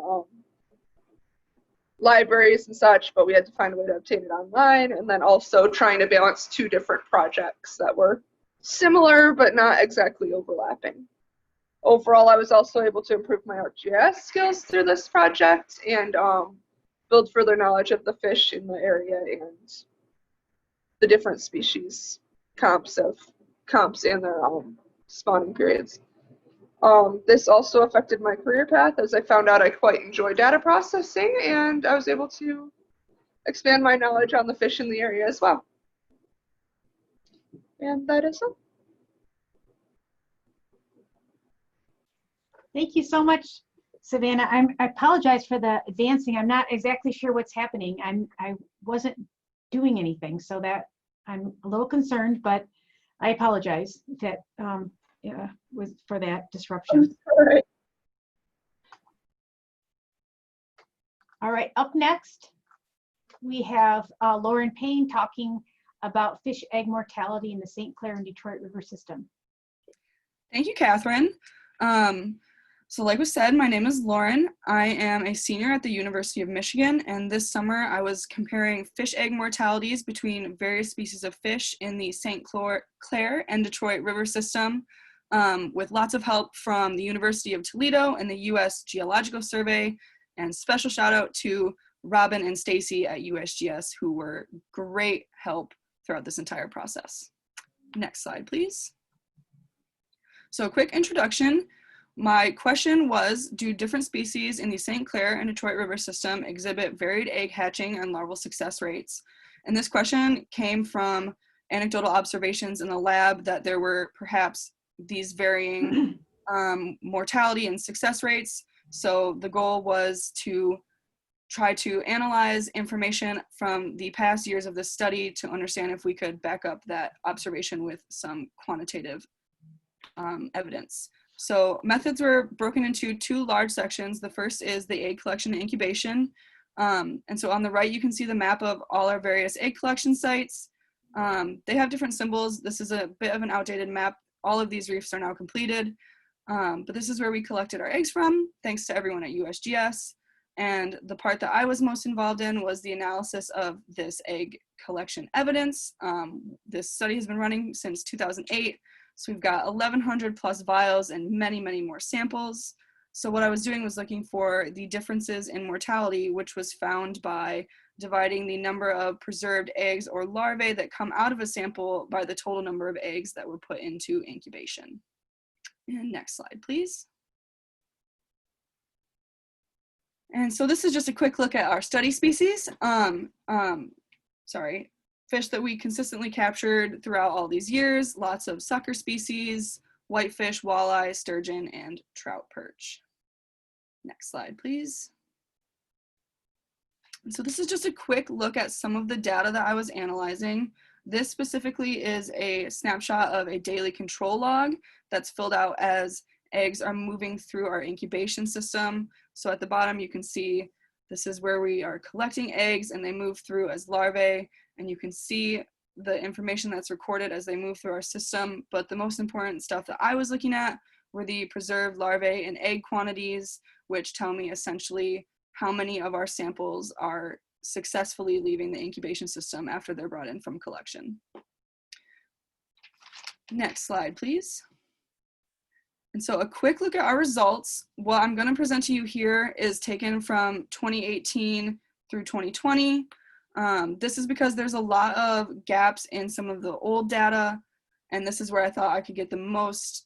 libraries and such, but we had to find a way to obtain it online, and then also trying to balance two different projects that were similar but not exactly overlapping. Overall, I was also able to improve my ArcGIS skills through this project and build further knowledge of the fish in the area and the different species comps and their spawning periods. This also affected my career path, as I found out I quite enjoy data processing, and I was able to expand my knowledge on the fish in the area as well. And that is all. Thank you so much, Savannah. I apologize for the advancing. I'm not exactly sure what's happening. I wasn't doing anything, so that I'm a little concerned, but I apologize that was for that disruption. All right, up next, we have Lauren Payne talking about fish egg mortality in the St. Clair and Detroit River system. Thank you, Catherine. So like was said, my name is Lauren. I am a senior at the University of Michigan, and this summer I was comparing fish egg mortalities between various species of fish in the St. Clair and Detroit River system, with lots of help from the University of Toledo and the U.S. Geological Survey, and special shout out to Robin and Stacy at USGS, who were great help throughout this entire process. Next slide, please. So a quick introduction. My question was, do different species in the St. Clair and Detroit River system exhibit varied egg hatching and larval success rates? And this question came from anecdotal observations in the lab that there were perhaps these varying mortality and success rates. So the goal was to try to analyze information from the past years of this study to understand if we could back up that observation with some quantitative evidence. So methods were broken into two large sections. The first is the egg collection and incubation. And so on the right, you can see the map of all our various egg collection sites. They have different symbols. This is a bit of an outdated map. All of these reefs are now completed. But this is where we collected our eggs from, thanks to everyone at USGS. And the part that I was most involved in was the analysis of this egg collection evidence. This study has been running since 2008. So we've got 1,100 plus vials and many, many more samples. So what I was doing was looking for the differences in mortality, which was found by dividing the number of preserved eggs or larvae that come out of a sample by the total number of eggs that were put into incubation. And next slide, please. And so this is just a quick look at our study species. Fish that we consistently captured throughout all these years, lots of sucker species, whitefish, walleye, sturgeon, and trout perch. Next slide, please. And so this is just a quick look at some of the data that I was analyzing. This specifically is a snapshot of a daily control log that's filled out as eggs are moving through our incubation system. So at the bottom, you can see this is where we are collecting eggs and they move through as larvae, and you can see the information that's recorded as they move through our system. But the most important stuff that I was looking at were the preserved larvae and egg quantities, which tell me essentially how many of our samples are successfully leaving the incubation system after they're brought in from collection. Next slide, please. And so a quick look at our results. What I'm going to present to you here is taken from 2018 through 2020. This is because there's a lot of gaps in some of the old data, and this is where I thought I could get the most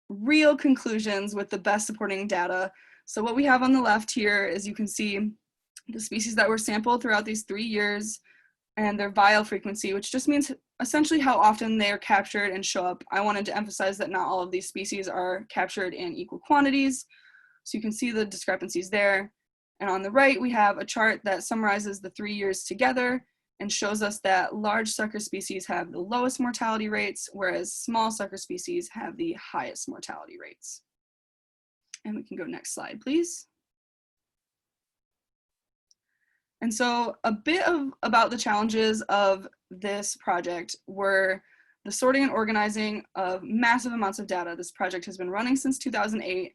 real conclusions with the best supporting data. So what we have on the left here is you can see the species that were sampled throughout these 3 years and their vial frequency, which just means essentially how often they are captured and show up. I wanted to emphasize that not all of these species are captured in equal quantities. So you can see the discrepancies there. And on the right, we have a chart that summarizes the 3 years together and shows us that large sucker species have the lowest mortality rates, whereas small sucker species have the highest mortality rates. And we can go next slide, please. And so a bit about the challenges of this project were the sorting and organizing of massive amounts of data. This project has been running since 2008.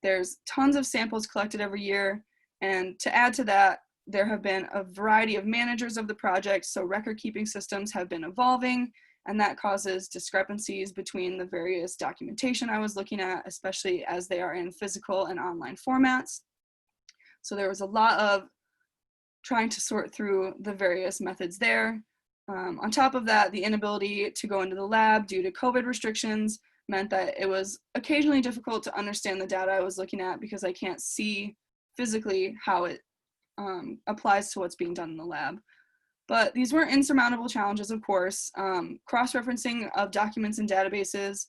There's tons of samples collected every year. And to add to that, there have been a variety of managers of the project. So record keeping systems have been evolving, and that causes discrepancies between the various documentation I was looking at, especially as they are in physical and online formats. So there was a lot of trying to sort through the various methods there. On top of that, the inability to go into the lab due to COVID restrictions meant that it was occasionally difficult to understand the data I was looking at because I can't see physically how it applies to what's being done in the lab. But these weren't insurmountable challenges, of course. Cross-referencing of documents and databases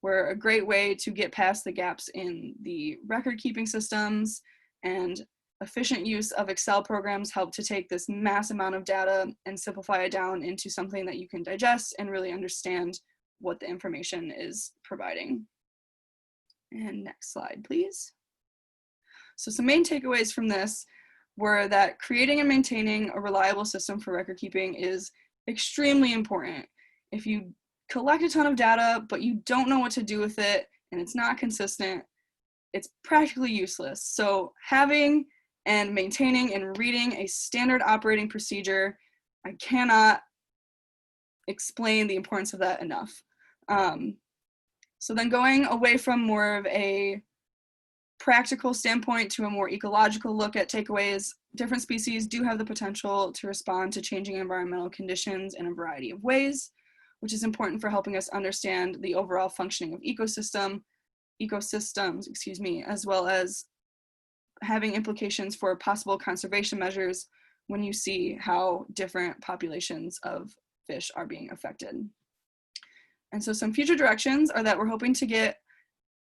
were a great way to get past the gaps in the record-keeping systems, and efficient use of Excel programs helped to take this mass amount of data and simplify it down into something that you can digest and really understand what the information is providing. And next slide, please. So some main takeaways from this were that creating and maintaining a reliable system for record keeping is extremely important. If you collect a ton of data, but you don't know what to do with it and it's not consistent, it's practically useless. So having and maintaining and reading a standard operating procedure, I cannot explain the importance of that enough. So then going away from more of a practical standpoint to a more ecological look at takeaways, different species do have the potential to respond to changing environmental conditions in a variety of ways, which is important for helping us understand the overall functioning of ecosystems, as well as having implications for possible conservation measures when you see how different populations of fish are being affected. And so some future directions are that we're hoping to get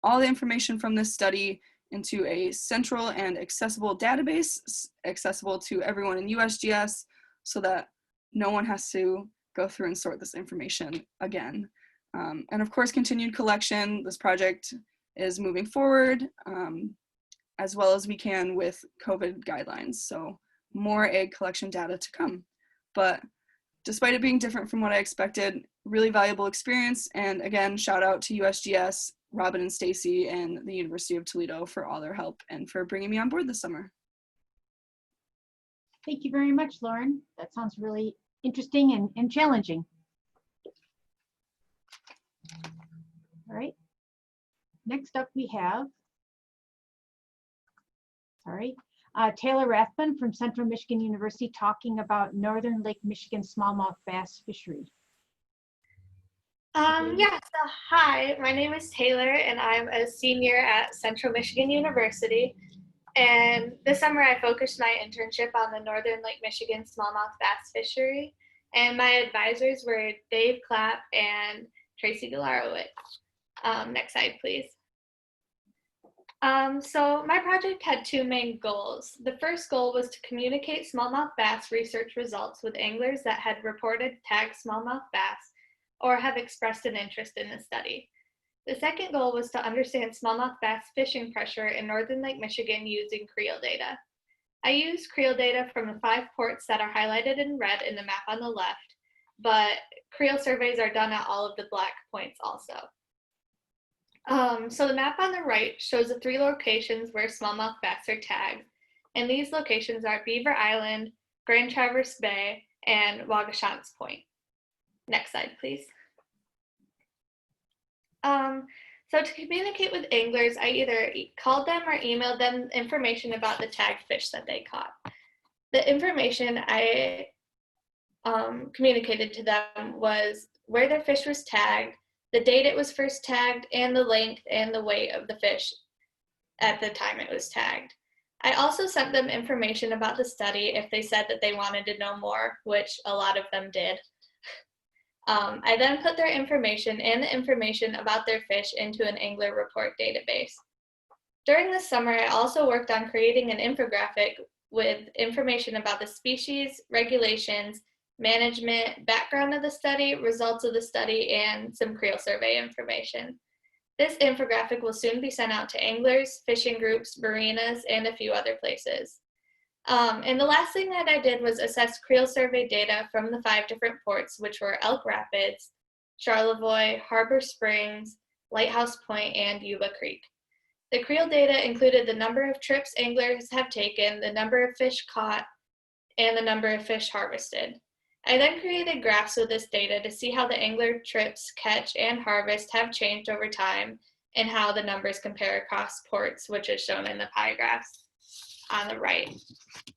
all the information from this study into a central and accessible database, accessible to everyone in USGS, so that no one has to go through and sort this information again. And of course, continued collection. This project is moving forward as well as we can with COVID guidelines. So more egg collection data to come. But despite it being different from what I expected, really valuable experience. And again, shout out to USGS, Robin and Stacy, and the University of Toledo for all their help and for bringing me on board this summer. Thank you very much, Lauren. That sounds really interesting and challenging. All right. Next up we have, Taylor Rathbun from Central Michigan University talking about Northern Lake Michigan smallmouth bass fishery. So hi, my name is Taylor and I'm a senior at Central Michigan University. And this summer I focused my internship on the Northern Lake Michigan smallmouth bass fishery. And my advisors were Dave Clapp and Tracy Galarowicz. Next slide, please. So my project had two main goals. The first goal was to communicate smallmouth bass research results with anglers that had reported tagged smallmouth bass or have expressed an interest in the study. The second goal was to understand smallmouth bass fishing pressure in Northern Lake Michigan using creel data. I used creel data from the 5 ports that are highlighted in red in the map on the left, but creel surveys are done at all of the black points also. So the map on the right shows the 3 locations where smallmouth bass are tagged, and these locations are Beaver Island, Grand Traverse Bay, and Waugoshance Point. Next slide, please. So to communicate with anglers, I either called them or emailed them information about the tagged fish that they caught. The information I communicated to them was where their fish was tagged, the date it was first tagged, and the length and the weight of the fish at the time it was tagged. I also sent them information about the study if they said that they wanted to know more, which a lot of them did. I then put their information and the information about their fish into an angler report database. During the summer, I also worked on creating an infographic with information about the species, regulations, management, background of the study, results of the study, and some creel survey information. This infographic will soon be sent out to anglers, fishing groups, marinas, and a few other places. And the last thing that I did was assess creel survey data from the 5 different ports, which were Elk Rapids, Charlevoix, Harbor Springs, Lighthouse Point, and Yuba Creek. The creel data included the number of trips anglers have taken, the number of fish caught, and the number of fish harvested. I then created graphs with this data to see how the angler trips, catch, and harvest have changed over time and how the numbers compare across ports, which is shown in the pie graphs on the right.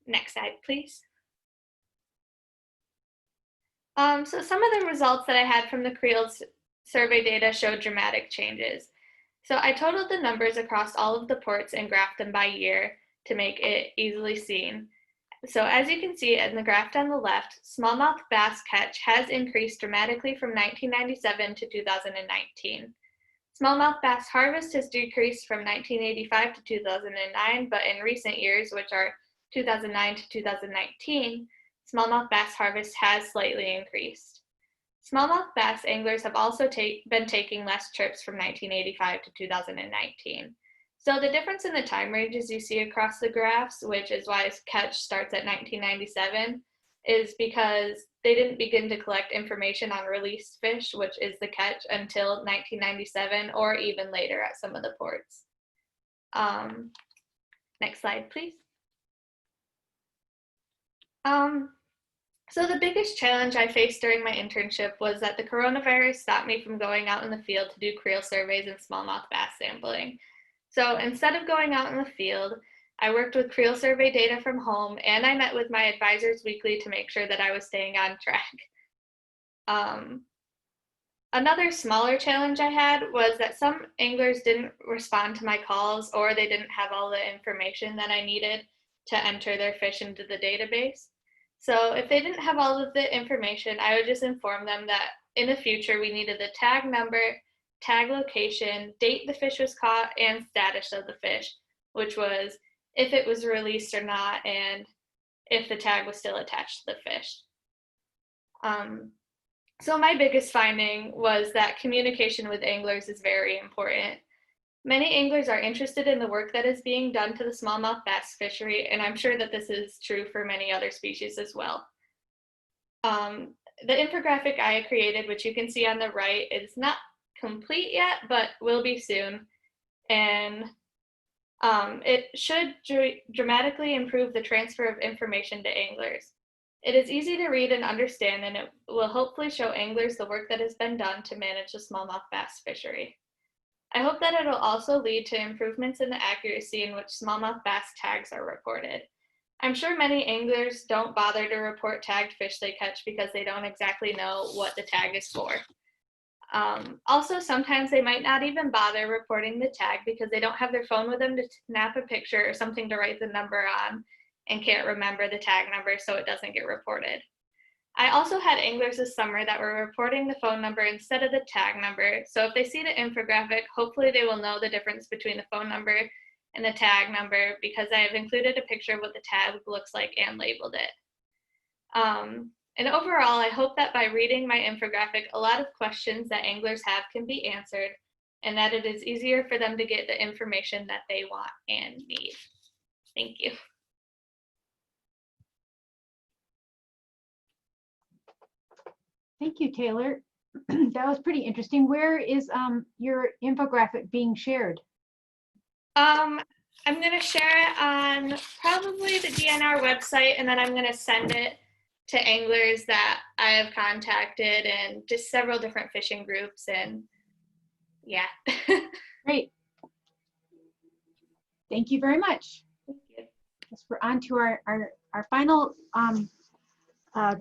Next slide, please. So some of the results that I had from the creel survey data showed dramatic changes. So I totaled the numbers across all of the ports and graphed them by year to make it easily seen. So as you can see in the graph on the left, smallmouth bass catch has increased dramatically from 1997 to 2019. Smallmouth bass harvest has decreased from 1985 to 2009, but in recent years, which are 2009 to 2019, smallmouth bass harvest has slightly increased. Smallmouth bass anglers have also been taking less trips from 1985 to 2019. So the difference in the time ranges you see across the graphs, which is why catch starts at 1997, is because they didn't begin to collect information on released fish, which is the catch, until 1997 or even later at some of the ports. Next slide, please. So the biggest challenge I faced during my internship was that the coronavirus stopped me from going out in the field to do creel surveys and smallmouth bass sampling. So instead of going out in the field, I worked with creel survey data from home, and I met with my advisors weekly to make sure that I was staying on track. Another smaller challenge I had was that some anglers didn't respond to my calls, or they didn't have all the information that I needed to enter their fish into the database. So if they didn't have all of the information, I would just inform them that in the future we needed the tag number, tag location, date the fish was caught, and status of the fish, which was if it was released or not, and if the tag was still attached to the fish. So my biggest finding was that communication with anglers is very important. Many anglers are interested in the work that is being done to the smallmouth bass fishery, and I'm sure that this is true for many other species as well. The infographic I created, which you can see on the right, is not complete yet, but will be soon. And it should dramatically improve the transfer of information to anglers. It is easy to read and understand, and it will hopefully show anglers the work that has been done to manage the smallmouth bass fishery. I hope that it'll also lead to improvements in the accuracy in which smallmouth bass tags are reported. I'm sure many anglers don't bother to report tagged fish they catch because they don't exactly know what the tag is for. Also, sometimes they might not even bother reporting the tag because they don't have their phone with them to snap a picture or something to write the number on and can't remember the tag number, so it doesn't get reported. I also had anglers this summer that were reporting the phone number instead of the tag number, so if they see the infographic, hopefully they will know the difference between the phone number and the tag number because I have included a picture of what the tag looks like and labeled it. And overall, I hope that by reading my infographic, a lot of questions that anglers have can be answered and that it is easier for them to get the information that they want and need. Thank you. Thank you, Taylor. That was pretty interesting. Where is your infographic being shared? I'm going to share it on probably the DNR website, and then I'm going to send it to anglers that I have contacted and just several different fishing groups, and yeah. Great. Thank you very much. Thank you. Yes, we're on to our final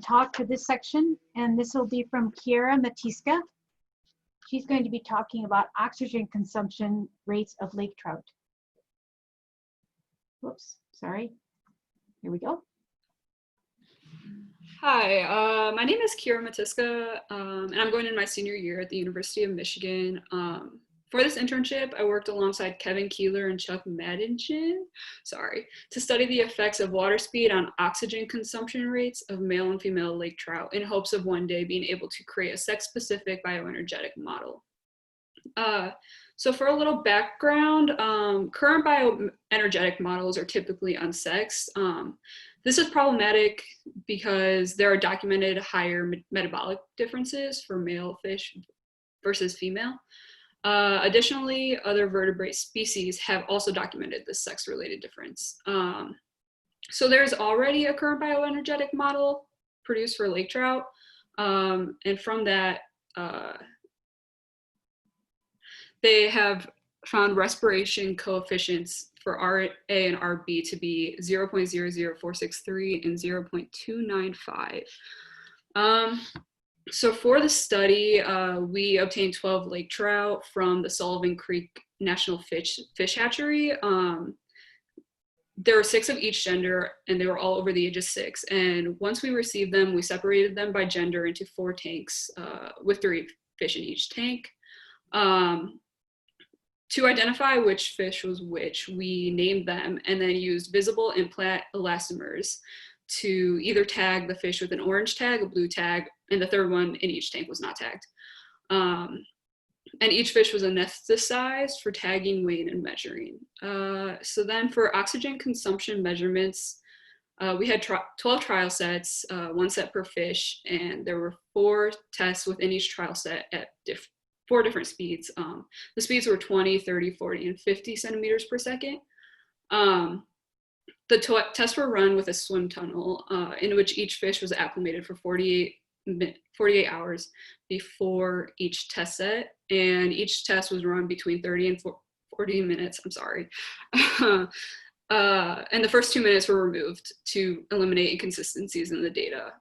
talk for this section, and this will be from Kiera Matiska. She's going to be talking about oxygen consumption rates of lake trout. Whoops, sorry. Here we go. Hi, my name is Kiera Matiska, and I'm going in my senior year at the University of Michigan. For this internship, I worked alongside Kevin Keeler and Chuck Madingen, to study the effects of water speed on oxygen consumption rates of male and female lake trout in hopes of one day being able to create a sex-specific bioenergetic model. So for a little background, current bioenergetic models are typically unsexed. This is problematic because there are documented higher metabolic differences for male fish versus female. Additionally, other vertebrate species have also documented this sex-related difference. So there's already a current bioenergetic model produced for lake trout, and from that, they have found respiration coefficients for RA and RB to be 0.00463 and 0.295. So for the study, we obtained 12 lake trout from the Sullivan Creek National Fish Hatchery. There were 6 of each gender, and they were all over the age of 6. And once we received them, we separated them by gender into 4 tanks with 3 fish in each tank. To identify which fish was which, we named them and then used visible implant elastomers to either tag the fish with an orange tag, a blue tag, and the third one in each tank was not tagged. And each fish was anesthetized for tagging, weighing, and measuring. So then for oxygen consumption measurements, we had 12 trial sets, 1 set per fish, and there were 4 tests within each trial set at 4 different speeds. The speeds were 20, 30, 40, and 50 centimeters per second. The tests were run with a swim tunnel in which each fish was acclimated for 48 hours before each test set, and each test was run between 30 and 40 minutes, and the first 2 minutes were removed to eliminate inconsistencies in the data.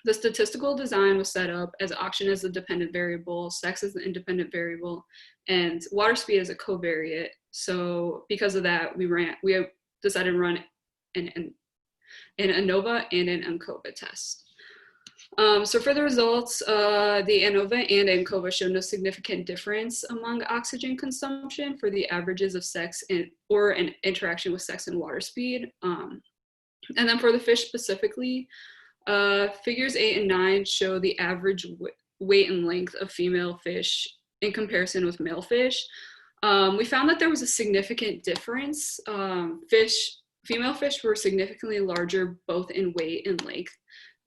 The statistical design was set up as oxygen as the dependent variable, sex as the independent variable, and water speed as a covariate. So because of that, we decided to run an an ANOVA and an ANCOVA test. So for the results, the ANOVA and ANCOVA showed no significant difference among oxygen consumption for the averages of sex or an interaction with sex and water speed. And then for the fish specifically, figures 8 and 9 show the average weight and length of female fish in comparison with male fish. We found that there was a significant difference. Female fish were significantly larger both in weight and length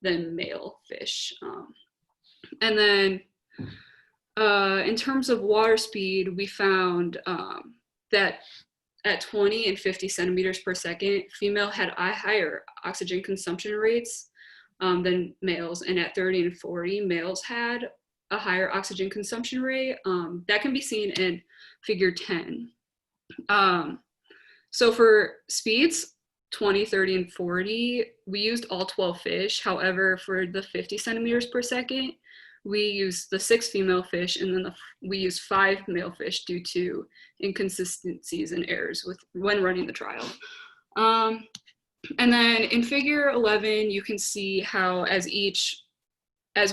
than male fish. And then in terms of water speed, we found that at 20 and 50 centimeters per second, female had higher oxygen consumption rates than males, and at 30 and 40, males had a higher oxygen consumption rate. That can be seen in figure 10. So for speeds, 20, 30, and 40, we used all 12 fish. However, for the 50 centimeters per second, we used the 6 female fish, and then we used 5 male fish due to inconsistencies and errors when running the trial. And then in figure 11, you can see how as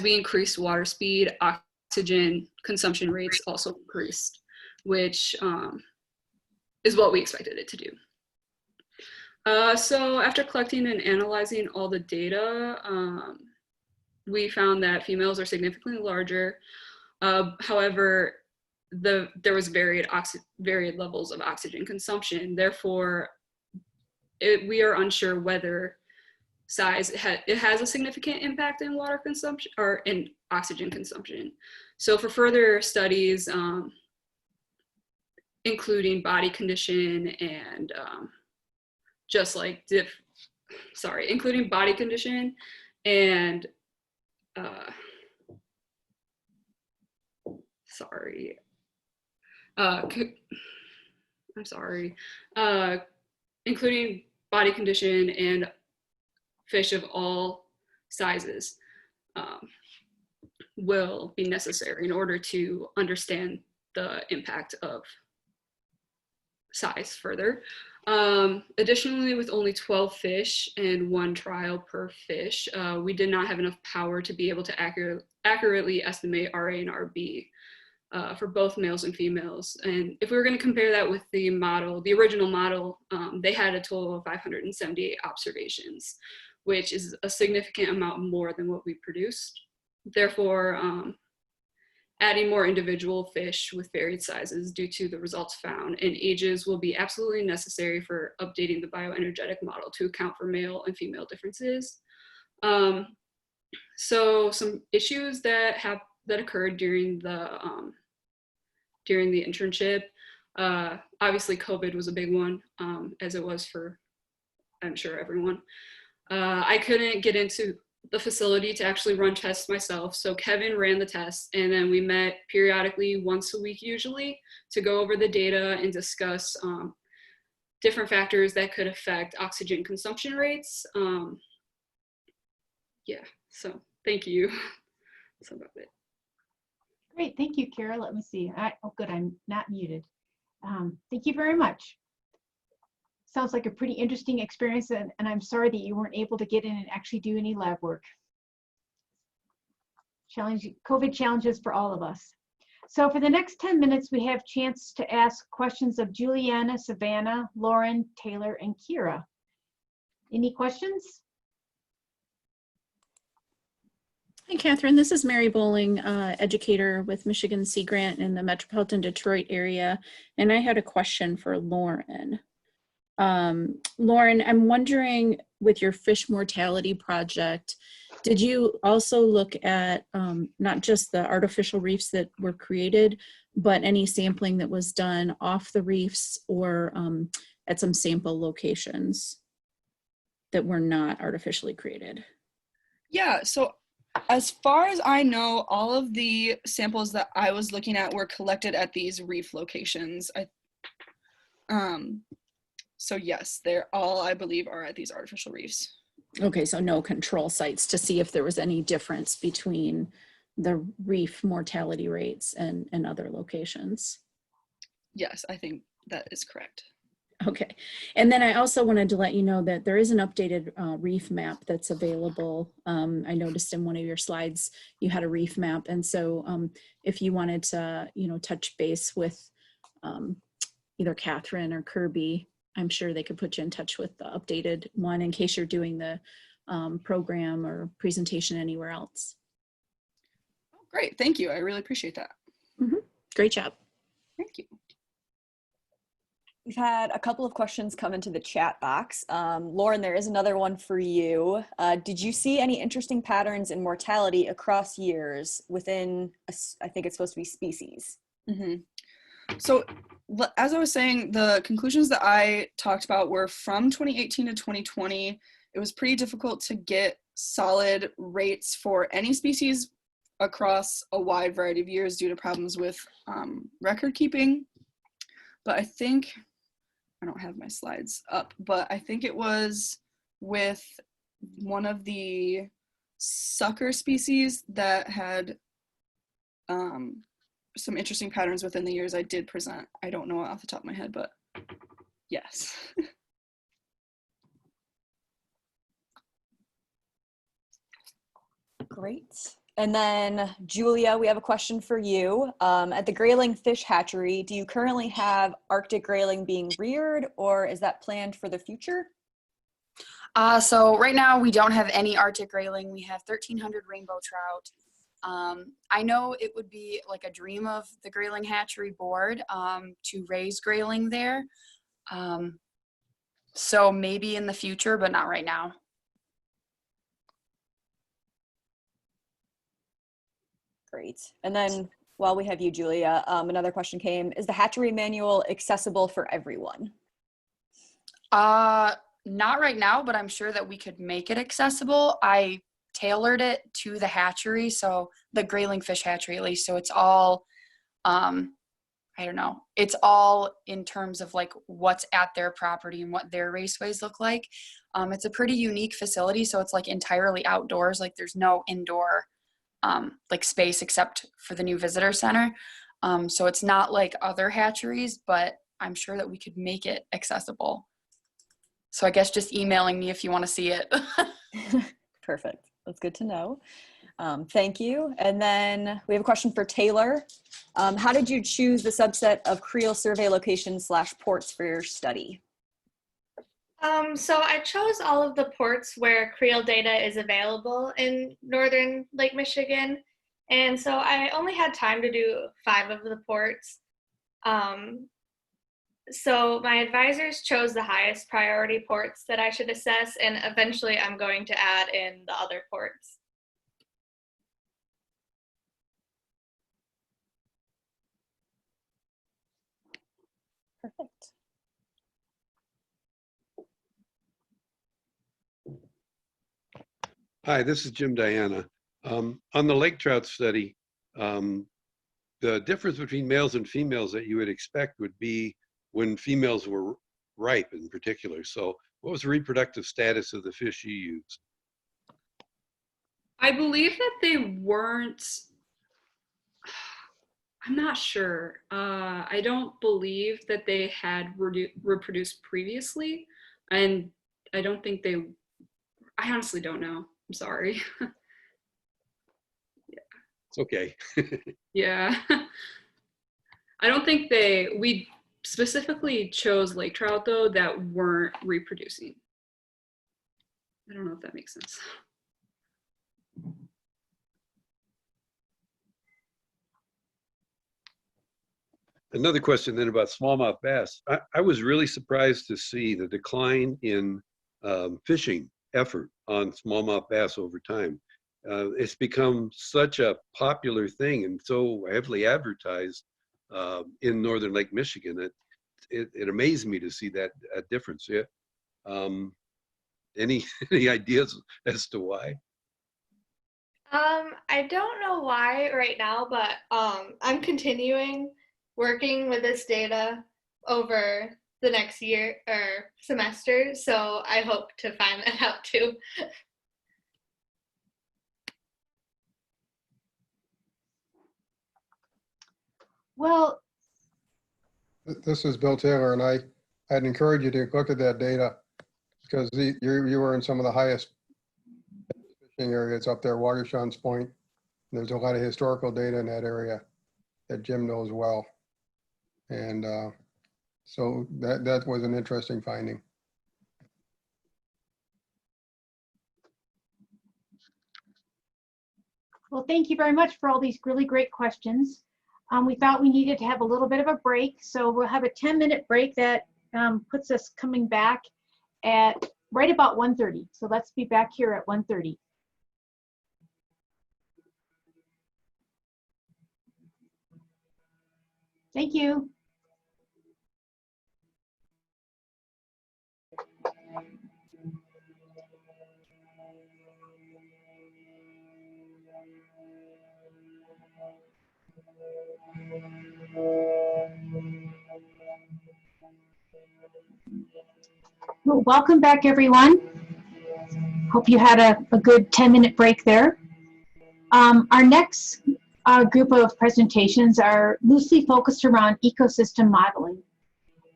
we increased water speed, oxygen consumption rates also increased, which is what we expected it to do. So after collecting and analyzing all the data, we found that females are significantly larger. However, there was varied levels of oxygen consumption. Therefore, we are unsure whether size has a significant impact in water consumption or in oxygen consumption. So for further studies, including body condition and including body condition and including body condition and fish of all sizes will be necessary in order to understand the impact of size further. Additionally, with only 12 fish and 1 trial per fish, we did not have enough power to be able to accurately estimate RA and RB for both males and females. And if we were going to compare that with the original model, they had a total of 578 observations, which is a significant amount more than what we produced. Therefore, adding more individual fish with varied sizes due to the results found and ages will be absolutely necessary for updating the bioenergetic model to account for male and female differences. So some issues that occurred during the internship, obviously COVID was a big one, as it was for, I'm sure, everyone. I couldn't get into the facility to actually run tests myself. So Kevin ran the tests, and then we met periodically once a week usually to go over the data and discuss different factors that could affect oxygen consumption rates. Yeah, so thank you. That's about it. Great, thank you, Kara. Let me see. Oh, good, I'm not muted. Thank you very much. Sounds like a pretty interesting experience, and I'm sorry that you weren't able to get in and actually do any lab work. COVID challenges for all of us. So for the next 10 minutes, we have a chance to ask questions of Juliana, Savannah, Lauren, Taylor, and Kira. Any questions? Hi, Catherine. This is Mary Bowling, educator with Michigan Sea Grant in the metropolitan Detroit area. And I had a question for Lauren. Lauren, I'm wondering, with your fish mortality project, did you also look at not just the artificial reefs that were created, but any sampling that was done off the reefs or at some sample locations that were not artificially created? Yeah, so as far as I know, all of the samples that I was looking at were collected at these reef locations. So yes, they're all, I believe, are at these artificial reefs. Okay, so no control sites to see if there was any difference between the reef mortality rates and other locations. Yes, I think that is correct. Okay. And then I also wanted to let you know that there is an updated reef map that's available. I noticed in one of your slides you had a reef map. And so if you wanted to, touch base with either Catherine or Kirby, I'm sure they could put you in touch with the updated one in case you're doing the program or presentation anywhere else. Great, thank you. I really appreciate that. Great job. Thank you. We've had a couple of questions come into the chat box. Lauren, there is another one for you. Did you see any interesting patterns in mortality across years within, I think it's supposed to be species? So as I was saying, the conclusions that I talked about were from 2018 to 2020. It was pretty difficult to get solid rates for any species across a wide variety of years due to problems with record keeping. But I think, I don't have my slides up, but I think it was with one of the sucker species that had some interesting patterns within the years I did present. I don't know off the top of my head, but yes. Great. And then Julia, we have a question for you. At the Grayling Fish Hatchery, do you currently have Arctic grayling being reared, or is that planned for the future? So right now we don't have any Arctic grayling. We have 1,300 rainbow trout. I know it would be like a dream of the Grayling Hatchery Board to raise grayling there. So maybe in the future, but not right now. Great. And then while we have you, Julia, another question came. Is the hatchery manual accessible for everyone? Not right now, but I'm sure that we could make it accessible. I tailored it to the hatchery, so the Grayling Fish Hatchery at least. So it's all, I don't know, it's all in terms of like what's at their property and what their raceways look like. It's a pretty unique facility, so it's like entirely outdoors. Like there's no indoor like space except for the new visitor center. So it's not like other hatcheries, but I'm sure that we could make it accessible. So I guess just emailing me if you want to see it. Perfect. That's good to know. Thank you. And then we have a question for Taylor. How did you choose the subset of creel survey locations / ports for your study? So I chose all of the ports where creel data is available in northern Lake Michigan. And so I only had time to do 5 of the ports. So my advisors chose the highest priority ports that I should assess, and eventually I'm going to add in the other ports. Perfect. Hi, this is Jim Diana. On the lake trout study, the difference between males and females that you would expect would be when females were ripe in particular. So what was the reproductive status of the fish you used? I believe that they weren't, I'm not sure. I don't believe that they had reproduced previously. And I don't think they, I honestly don't know. I'm sorry. It's okay. Yeah. I don't think we specifically chose lake trout though that weren't reproducing. I don't know if that makes sense. Another question then about smallmouth bass. I was really surprised to see the decline in fishing effort on smallmouth bass over time. It's become such a popular thing and so heavily advertised in northern Lake Michigan that it amazed me to see that difference. Yeah. Any ideas as to why? I don't know why right now, but I'm continuing working with this data over the next year or semester, so I hope to find that out too. Well, This is Bill Taylor, and I'd encourage you to look at that data because you were in some of the highest fishing areas up there, Watershaw's Point. There's a lot of historical data in that area that Jim knows well. And so that was an interesting finding. Well, thank you very much for all these really great questions. We thought we needed to have a little bit of a break, so we'll have a 10-minute break that puts us coming back at right about 1:30. So let's be back here at 1:30. Thank you. Well, welcome back, everyone. Hope you had a good 10-minute break there. Our next group of presentations are loosely focused around ecosystem modeling.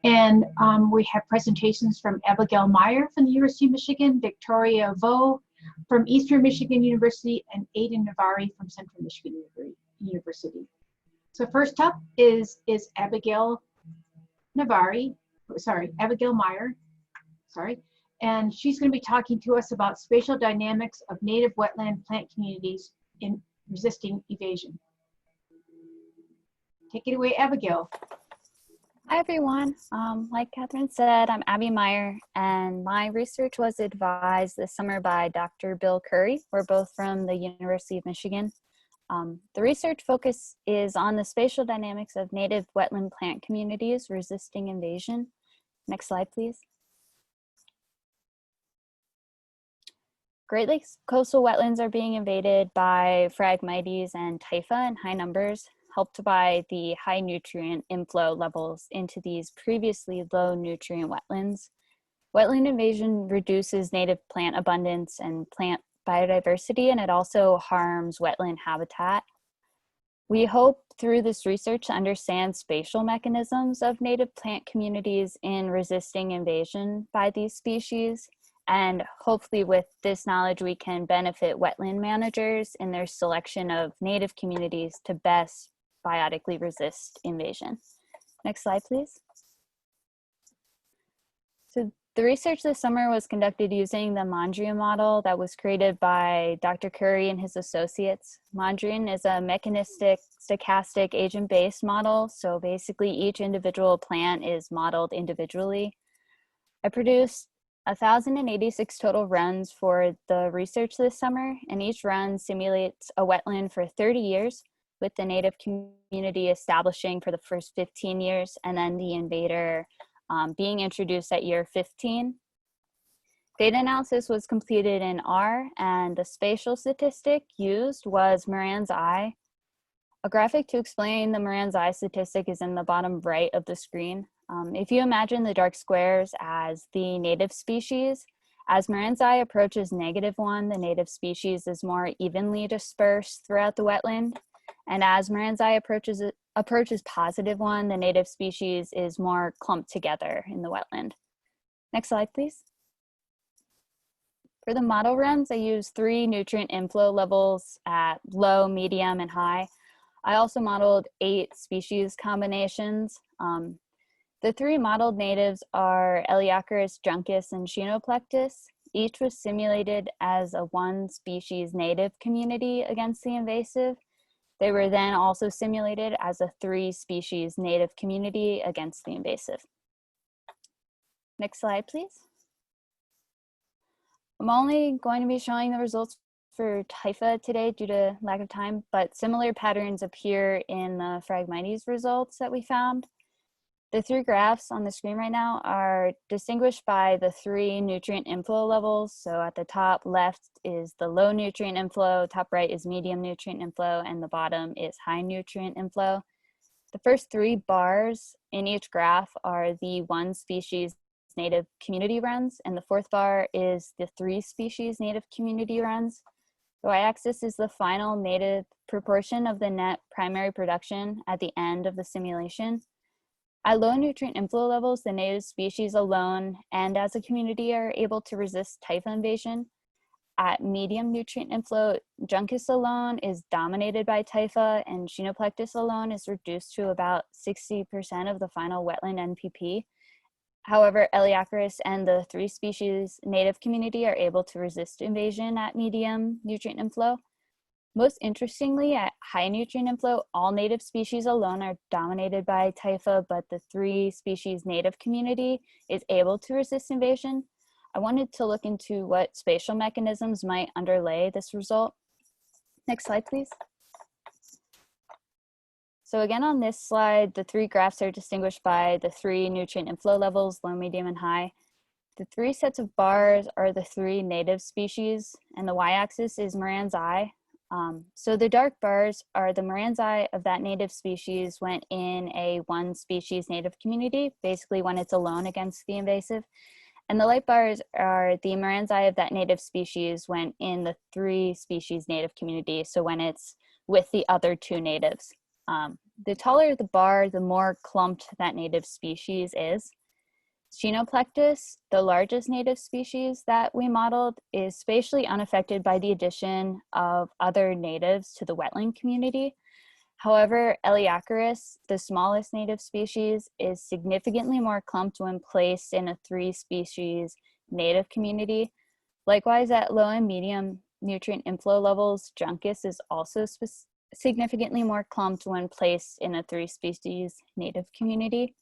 And we have presentations from Abigail Meyer from the University of Michigan, Victoria Vo from Eastern Michigan University, and Aidan Navari from Central Michigan University. So first up is Abigail Meyer, and she's going to be talking to us about spatial dynamics of native wetland plant communities in resisting evasion. Take it away, Abigail. Hi, everyone. Like Catherine said, I'm Abby Meyer, and my research was advised this summer by Dr. Bill Curry. We're both from the University of Michigan. The research focus is on the spatial dynamics of native wetland plant communities resisting invasion. Next slide, please. Great Lakes coastal wetlands are being invaded by Phragmites and Typha in high numbers, helped by the high nutrient inflow levels into these previously low nutrient wetlands. Wetland invasion reduces native plant abundance and plant biodiversity, and it also harms wetland habitat. We hope through this research to understand spatial mechanisms of native plant communities in resisting invasion by these species. And hopefully with this knowledge, we can benefit wetland managers in their selection of native communities to best biotically resist invasion. Next slide, please. So the research this summer was conducted using the Mondrian model that was created by Dr. Curry and his associates. Mondrian is a mechanistic, stochastic, agent-based model. So basically each individual plant is modeled individually. I produced 1,086 total runs for the research this summer, and each run simulates a wetland for 30 years, with the native community establishing for the first 15 years, and then the invader being introduced at year 15. Data analysis was completed in R, and the spatial statistic used was Moran's I. A graphic to explain the Moran's I statistic is in the bottom right of the screen. If you imagine the dark squares as the native species, as Moran's I approaches -1, the native species is more evenly dispersed throughout the wetland. And as Moran's I approaches +1, the native species is more clumped together in the wetland. Next slide, please. For the model runs, I used 3 nutrient inflow levels at low, medium, and high. I also modeled 8 species combinations. The 3 modeled natives are Elaeocharis, Juncus, and Chenoplectus. Each was simulated as a 1 species native community against the invasive. They were then also simulated as a 3 species native community against the invasive. Next slide, please. I'm only going to be showing the results for Typha today due to lack of time, but similar patterns appear in the Phragmites results that we found. The 3 graphs on the screen right now are distinguished by the 3 nutrient inflow levels. So at the top left is the low nutrient inflow, top right is medium nutrient inflow, and the bottom is high nutrient inflow. The first 3 bars in each graph are the 1 species native community runs, and the 4th bar is the 3 species native community runs. The y-axis is the final native proportion of the net primary production at the end of the simulation. At low nutrient inflow levels, the native species alone and as a community are able to resist typha invasion. At medium nutrient inflow, Juncus alone is dominated by typha, and Chenoplectus alone is reduced to about 60% of the final wetland NPP. However, Elaeacorus and the 3 species native community are able to resist invasion at medium nutrient inflow. Most interestingly, at high nutrient inflow, all native species alone are dominated by typha, but the 3 species native community is able to resist invasion. I wanted to look into what spatial mechanisms might underlay this result. Next slide, please. So again, on this slide, the 3 graphs are distinguished by the 3 nutrient inflow levels, low, medium, and high. The 3 sets of bars are the 3 native species, and the y-axis is Moran's eye. So the dark bars are the Moran's eye of that native species when in a 1 species native community, basically when it's alone against the invasive. And the light bars are the Moran's eye of that native species when in the 3 species native community, so when it's with the other 2 natives. The taller the bar, the more clumped that native species is. Chenoplectus, the largest native species that we modeled, is spatially unaffected by the addition of other natives to the wetland community. However, Elaeacorus, the smallest native species, is significantly more clumped when placed in a 3 species native community. Likewise, at low and medium nutrient inflow levels, Juncus is also significantly more clumped when placed in a 3 species native community.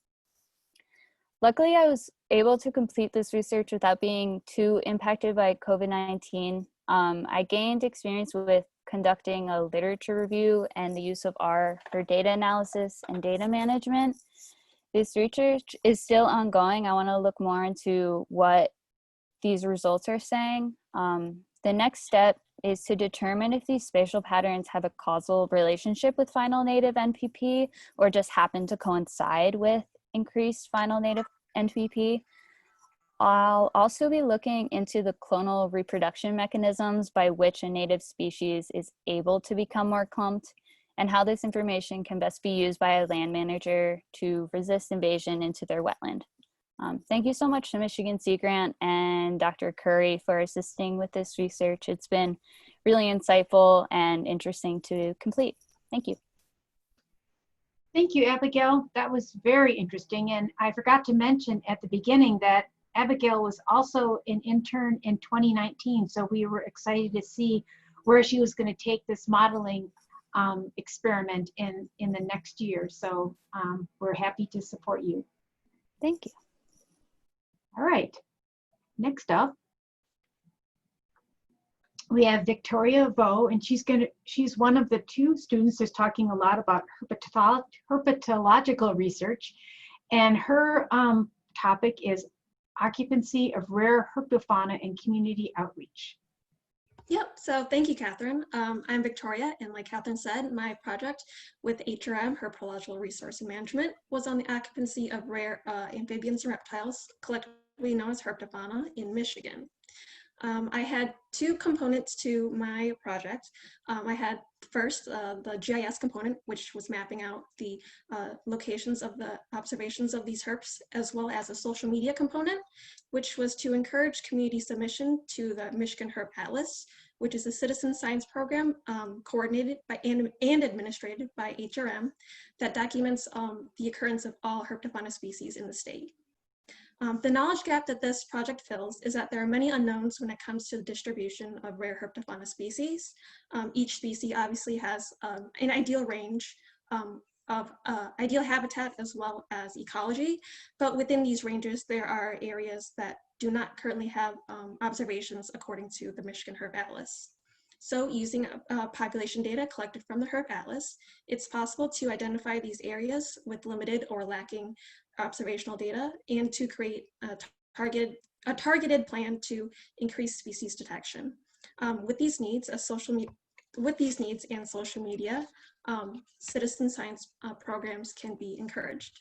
Luckily, I was able to complete this research without being too impacted by COVID-19. I gained experience with conducting a literature review and the use of R for data analysis and data management. This research is still ongoing. I want to look more into what these results are saying. The next step is to determine if these spatial patterns have a causal relationship with final native NPP or just happen to coincide with increased final native NPP. I'll also be looking into the clonal reproduction mechanisms by which a native species is able to become more clumped and how this information can best be used by a land manager to resist invasion into their wetland. Thank you so much to Michigan Sea Grant and Dr. Curry for assisting with this research. It's been really insightful and interesting to complete. Thank you. Thank you, Abigail. That was very interesting. And I forgot to mention at the beginning that Abigail was also an intern in 2019. So we were excited to see where she was going to take this modeling experiment in the next year. So we're happy to support you. Thank you. All right, next up, we have Victoria Vo, and she's one of the 2 students that's talking a lot about herpetological research, and her topic is occupancy of rare herpetofauna and community outreach. Yep, so thank you, Catherine. I'm Victoria, and like Catherine said, my project with HRM, Herpetological Resource and Management, was on the occupancy of rare amphibians and reptiles, collectively known as herpetofauna, in Michigan. I had 2 components to my project. I had first the GIS component, which was mapping out the locations of the observations of these herps, as well as a social media component, which was to encourage community submission to the Michigan Herp Atlas, which is a citizen science program coordinated by and administrated by HRM that documents the occurrence of all herpetofauna species in the state. The knowledge gap that this project fills is that there are many unknowns when it comes to the distribution of rare herpetofauna species. Each species obviously has an ideal range of ideal habitat as well as ecology, but within these ranges there are areas that do not currently have observations according to the Michigan Herp Atlas. So using population data collected from the Herp Atlas, it's possible to identify these areas with limited or lacking observational data and to create a targeted plan to increase species detection. With these needs and social media, citizen science programs can be encouraged.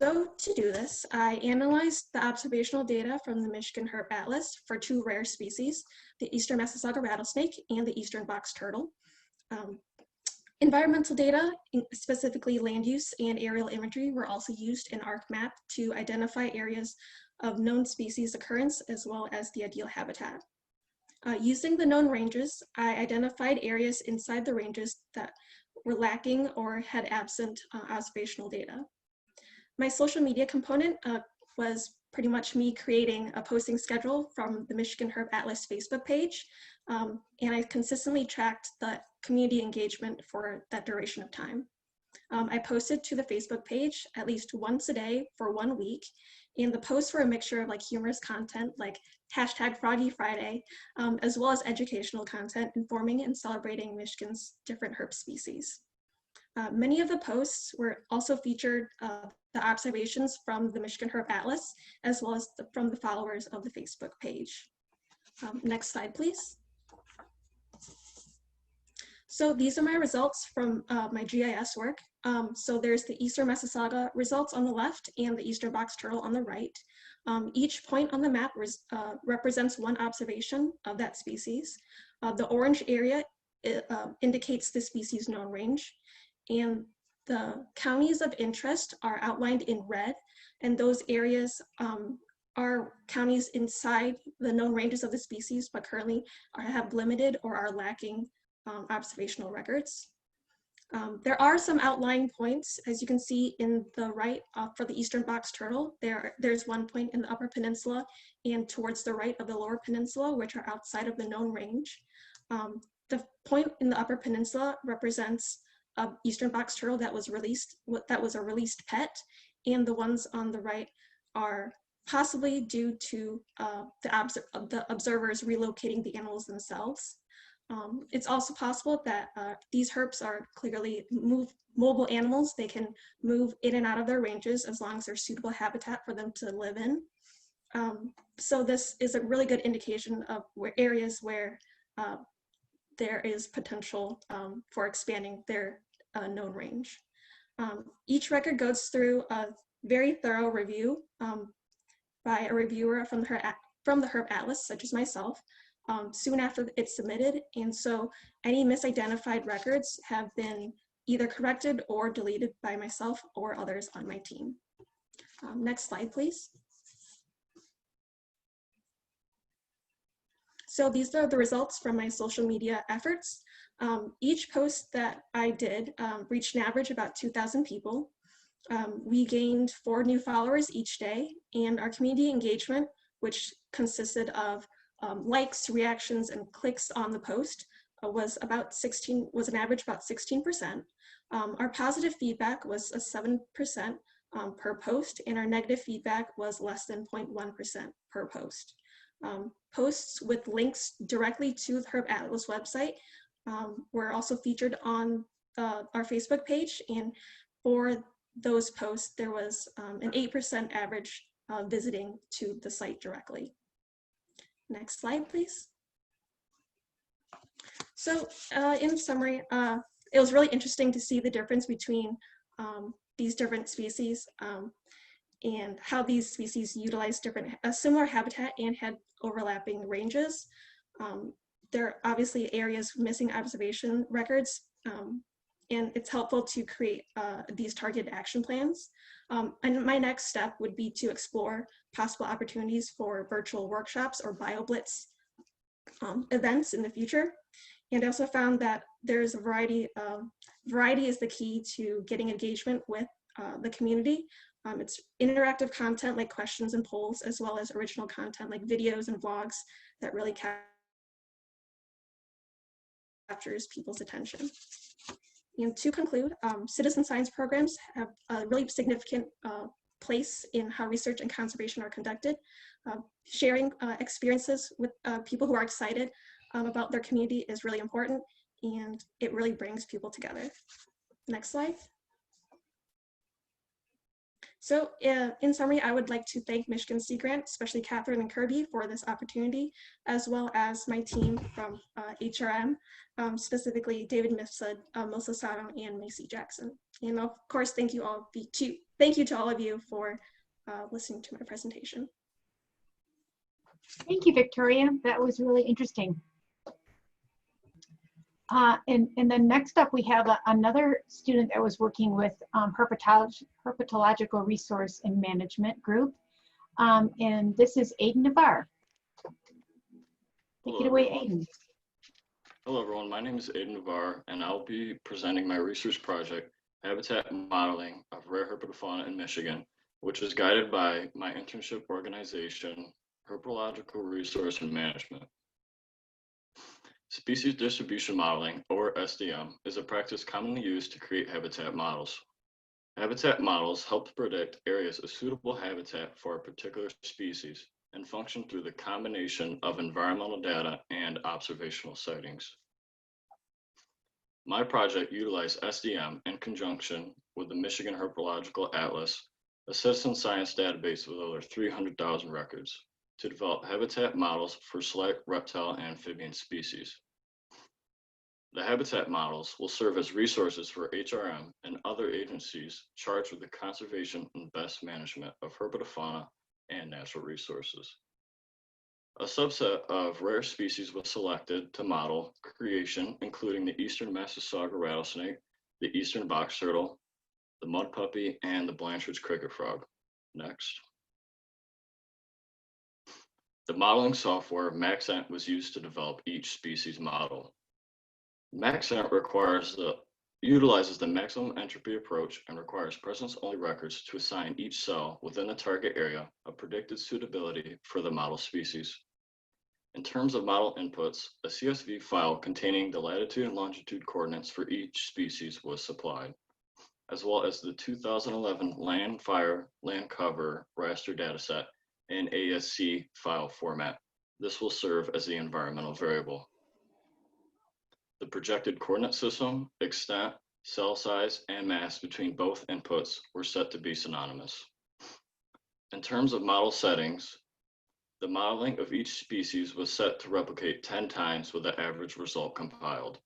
So to do this, I analyzed the observational data from the Michigan Herp Atlas for 2 rare species, the Eastern Massasauga rattlesnake and the Eastern box turtle. Environmental data, specifically land use and aerial imagery, were also used in ArcMap to identify areas of known species occurrence as well as the ideal habitat. Using the known ranges, I identified areas inside the ranges that were lacking or had absent observational data. My social media component was pretty much me creating a posting schedule from the Michigan Herb Atlas Facebook page, and I consistently tracked the community engagement for that duration of time. I posted to the Facebook page at least once a day for 1 week, and the posts were a mixture of like humorous content like hashtag Froggy Friday, as well as educational content informing and celebrating Michigan's different herb species. Many of the posts were also featured the observations from the Michigan Herb Atlas, as well as from the followers of the Facebook page. Next slide, please. So these are my results from my GIS work. So there's the Eastern Mississauga results on the left and the Eastern Box Turtle on the right. Each point on the map represents one observation of that species. The orange area indicates the species known range, and the counties of interest are outlined in red, and those areas are counties inside the known ranges of the species, but currently have limited or are lacking observational records. There are some outlying points, as you can see in the right for the Eastern Box Turtle. There's one point in the Upper Peninsula and towards the right of the Lower Peninsula, which are outside of the known range. The point in the Upper Peninsula represents Eastern Box Turtle that was a released pet, and the ones on the right are possibly due to the observers relocating the animals themselves. It's also possible that these herps are clearly mobile animals. They can move in and out of their ranges as long as there's suitable habitat for them to live in. So this is a really good indication of areas where there is potential for expanding their known range. Each record goes through a very thorough review by a reviewer from the Herb Atlas, such as myself, soon after it's submitted, and so any misidentified records have been either corrected or deleted by myself or others on my team. Next slide, please. So these are the results from my social media efforts. Each post that I did reached an average about 2,000 people. We gained 4 new followers each day, and our community engagement, which consisted of likes, reactions, and clicks on the post, was an average about 16%. Our positive feedback was a 7% per post, and our negative feedback was less than 0.1% per post. Posts with links directly to the Herb Atlas website were also featured on our Facebook page, and for those posts, there was an 8% average visiting to the site directly. Next slide, please. So in summary, it was really interesting to see the difference between these different species and how these species utilize a similar habitat and had overlapping ranges. There are obviously areas missing observation records, and it's helpful to create these targeted action plans. And my next step would be to explore possible opportunities for virtual workshops or BioBlitz events in the future. And I also found that there's a variety is the key to getting engagement with the community. It's interactive content like questions and polls, as well as original content like videos and vlogs that really captures people's attention. And to conclude, citizen science programs have a really significant place in how research and conservation are conducted. Sharing experiences with people who are excited about their community is really important, and it really brings people together. Next slide. So in summary, I would like to thank Michigan Sea Grant, especially Catherine and Kirby, for this opportunity, as well as my team from HRM, specifically David Mifsud, Melissa Sato, and Macy Jackson. And of course, thank you to all of you for listening to my presentation. Thank you, Victoria. That was really interesting. And then next up, we have another student that was working with Herpetological Resource and Management Group. And this is Aiden Navarre. Take it away, Aiden. Hello, everyone. My name is Aiden Navarre, and I'll be presenting my research project, Habitat Modeling of Rare Herpetofauna in Michigan, which is guided by my internship organization, Herpetological Resource and Management. Species distribution modeling, or SDM, is a practice commonly used to create habitat models. Habitat models help to predict areas of suitable habitat for a particular species and function through the combination of environmental data and observational sightings. My project utilized SDM in conjunction with the Michigan Herpetological Atlas, a citizen science database with over 300,000 records, to develop habitat models for select reptile and amphibian species. The habitat models will serve as resources for HRM and other agencies charged with the conservation and best management of herpetofauna and natural resources. A subset of rare species was selected to model creation, including the eastern Massasauga rattlesnake, the eastern box turtle, the mud puppy, and the Blanchard's cricket frog. Next. The modeling software Maxent was used to develop each species model. Maxent utilizes the maximum entropy approach and requires presence-only records to assign each cell within the target area a predicted suitability for the model species. In terms of model inputs, a CSV file containing the latitude and longitude coordinates for each species was supplied, as well as the 2011 land, fire, land cover raster dataset in ASC file format. This will serve as the environmental variable. The projected coordinate system, extent, cell size, and mass between both inputs were set to be synonymous. In terms of model settings, the modeling of each species was set to replicate 10 times with the average result compiled.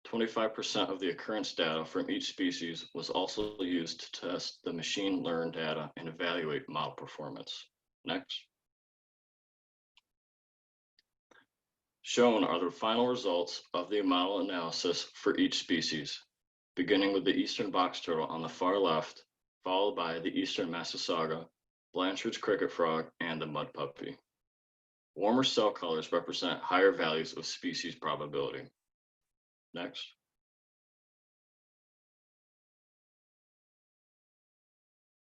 25% of the occurrence data from each species was also used to test the machine learned data and evaluate model performance. Next. Shown are the final results of the model analysis for each species, beginning with the eastern box turtle on the far left, followed by the eastern Massasauga, Blanchard's cricket frog, and the mud puppy. Warmer cell colors represent higher values of species probability. Next.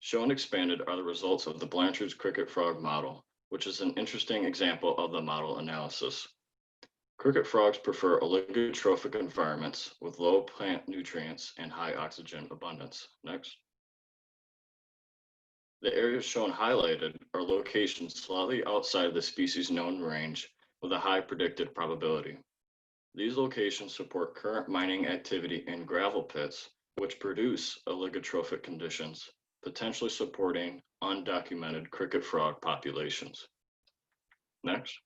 Shown expanded are the results of the Blanchard's cricket frog model, which is an interesting example of the model analysis. Cricket frogs prefer oligotrophic environments with low plant nutrients and high oxygen abundance. Next. The areas shown highlighted are locations slightly outside the species known range with a high predicted probability. These locations support current mining activity in gravel pits, which produce oligotrophic conditions, potentially supporting undocumented cricket frog populations. Next.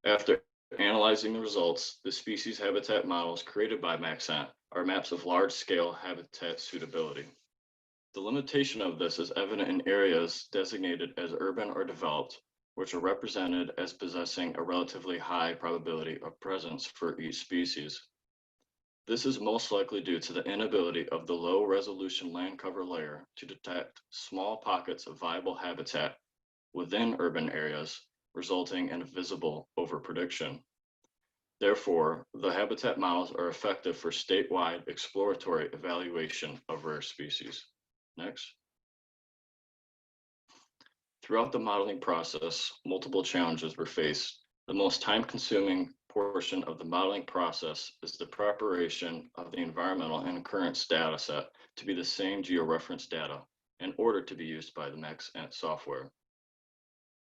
After analyzing the results, the species habitat models created by Maxent are maps of large-scale habitat suitability. The limitation of this is evident in areas designated as urban or developed, which are represented as possessing a relatively high probability of presence for each species. This is most likely due to the inability of the low-resolution land cover layer to detect small pockets of viable habitat within urban areas, resulting in visible overprediction. Therefore, the habitat models are effective for statewide exploratory evaluation of rare species. Next. Throughout the modeling process, multiple challenges were faced. The most time-consuming portion of the modeling process is the preparation of the environmental and occurrence data set to be the same georeference data in order to be used by the Maxent software.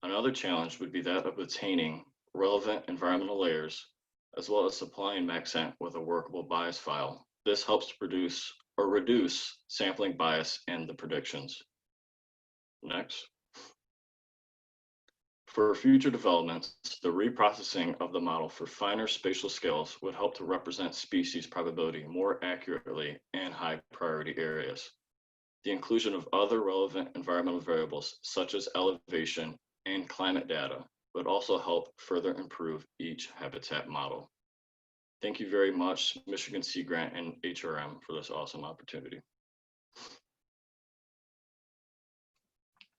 Another challenge would be that of obtaining relevant environmental layers, as well as supplying Maxent with a workable bias file. This helps to produce or reduce sampling bias in the predictions. Next. For future developments, the reprocessing of the model for finer spatial scales would help to represent species probability more accurately in high priority areas. The inclusion of other relevant environmental variables, such as elevation, and climate data, but also help further improve each habitat model. Thank you very much, Michigan Sea Grant and HRM, for this awesome opportunity.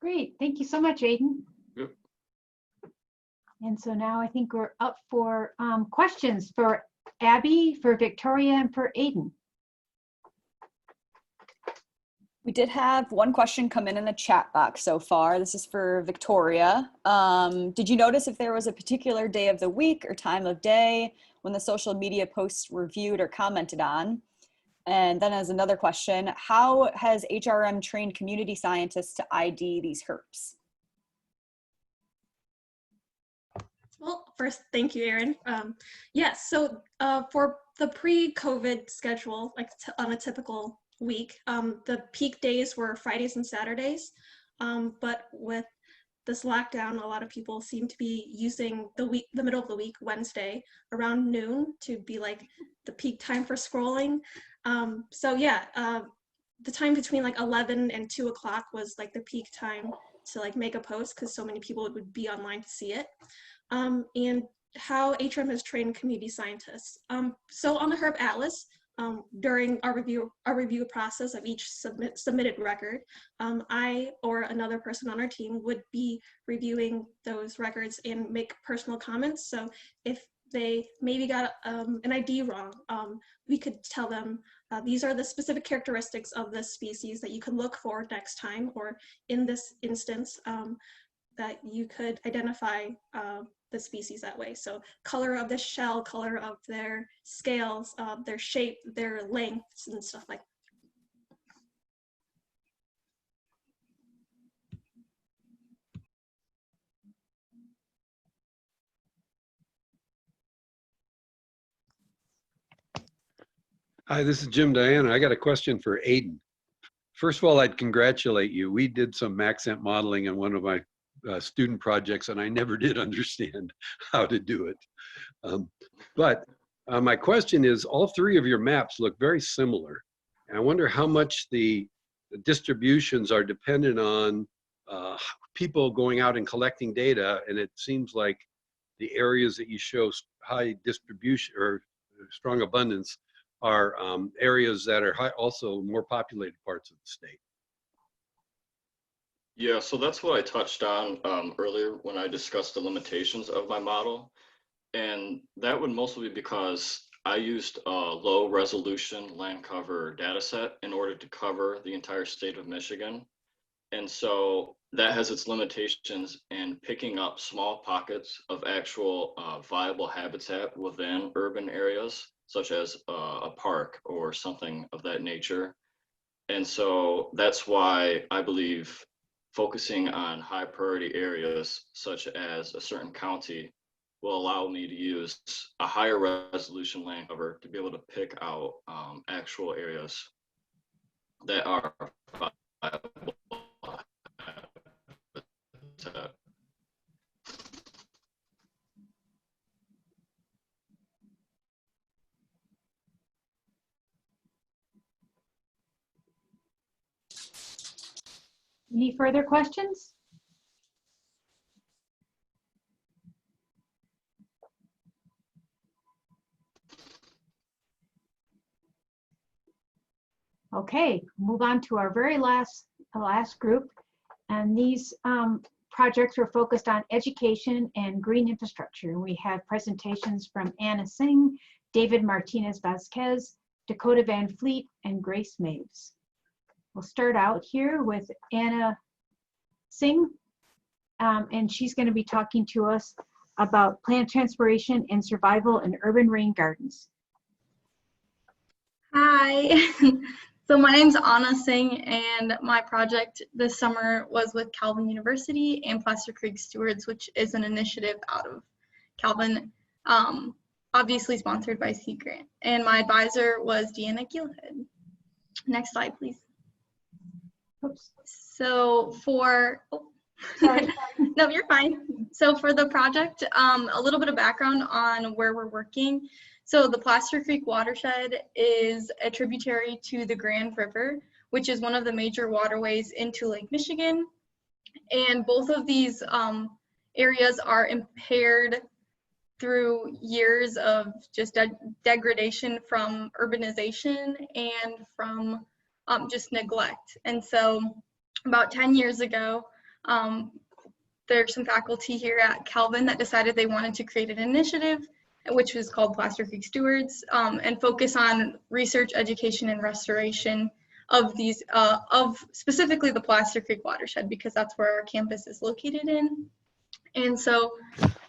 Great, thank you so much, Aiden. Yep. And so now I think we're up for questions for Abby, for Victoria, and for Aiden. We did have one question come in the chat box so far. This is for Victoria. Did you notice if there was a particular day of the week or time of day when the social media posts were viewed or commented on? And then as another question, how has HRM trained community scientists to ID these herps? Well, first, thank you, Erin. Yes, so for the pre-COVID schedule, like on a typical week, the peak days were Fridays and Saturdays, but with this lockdown, a lot of people seem to be using the middle of the week, Wednesday, around noon to be like the peak time for scrolling. So yeah, the time between like 11 and 2 o'clock was like the peak time to like make a post because so many people would be online to see it. And how HRM has trained community scientists. So on the Herb Atlas, during our review process of each submitted record, I or another person on our team would be reviewing those records and make personal comments. So if they maybe got an ID wrong, we could tell them these are the specific characteristics of this species that you could look for next time, or in this instance, that you could identify the species that way. So color of the shell, color of their scales, their shape, their lengths, and stuff like that. Hi, this is Jim Diana. I got a question for Aiden. First of all, I'd congratulate you. We did some Maxent modeling in one of my student projects, and I never did understand how to do it. But my question is, all three of your maps look very similar. And I wonder how much the distributions are dependent on people going out and collecting data. And it seems like the areas that you show high distribution or strong abundance are areas that are also more populated parts of the state. Yeah, so that's what I touched on earlier when I discussed the limitations of my model. And that would mostly be because I used a low resolution land cover data set in order to cover the entire state of Michigan. And so that has its limitations in picking up small pockets of actual viable habitat within urban areas, such as a park or something of that nature. And so that's why I believe focusing on high priority areas, such as a certain county, will allow me to use a higher resolution land cover to be able to pick out actual areas that are viable habitat. Any further questions? Okay, move on to our very last group. And these projects were focused on education and green infrastructure. We have presentations from Anna Singh, David Martinez Vasquez, Dakota Van Fleet, and Grace Maves. We'll start out here with Anna Singh, and she's going to be talking to us about plant transpiration and survival in urban rain gardens. Hi, so my name's Anna Singh, and my project this summer was with Calvin University and Placer Creek Stewards, which is an initiative out of Calvin, obviously sponsored by Sea Grant. And my advisor was Deanna Gilhead. Next slide, please. Oops. So for, sorry. No, you're fine. So for the project, a little bit of background on where we're working. So the Placer Creek watershed is a tributary to the Grand River, which is one of the major waterways into Lake Michigan. And both of these areas are impaired through years of just degradation from urbanization and from just neglect. And so about 10 years ago, there's some faculty here at Calvin that decided they wanted to create an initiative, which was called Plaster Creek Stewards, and focus on research, education, and restoration of these, of specifically the Plaster Creek watershed, because that's where our campus is located in. And so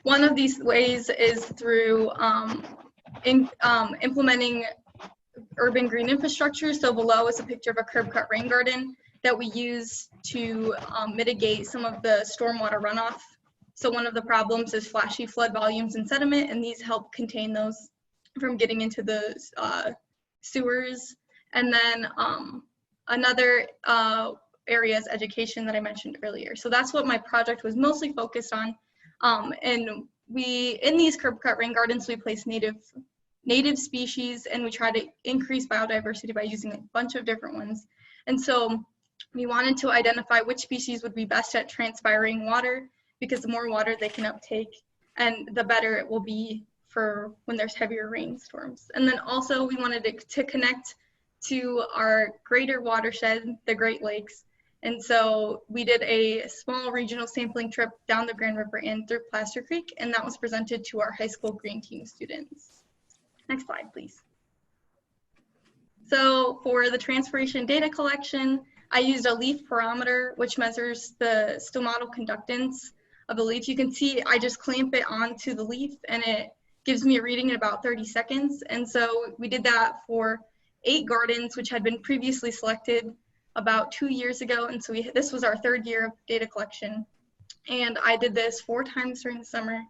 one of these ways is through implementing urban green infrastructure. So below is a picture of a curb cut rain garden that we use to mitigate some of the stormwater runoff. So one of the problems is flashy flood volumes and sediment, and these help contain those from getting into the sewers. And then another area is education that I mentioned earlier. So that's what my project was mostly focused on. And in these curb cut rain gardens, we place native species, and we try to increase biodiversity by using a bunch of different ones. And so we wanted to identify which species would be best at transpiring water, because the more water they can uptake, and the better it will be for when there's heavier rainstorms. And then also we wanted to connect to our greater watershed, the Great Lakes. And so we did a small regional sampling trip down the Grand River and through Plaster Creek, and that was presented to our high school green team students. Next slide, please. So for the transpiration data collection, I used a leaf barometer, which measures the stomatal conductance of the leaf. You can see I just clamp it onto the leaf, and it gives me a reading in about 30 seconds. And so we did that for 8 gardens, which had been previously selected about 2 years ago. And so this was our 3rd year of data collection. And I did this 4 times during the summer.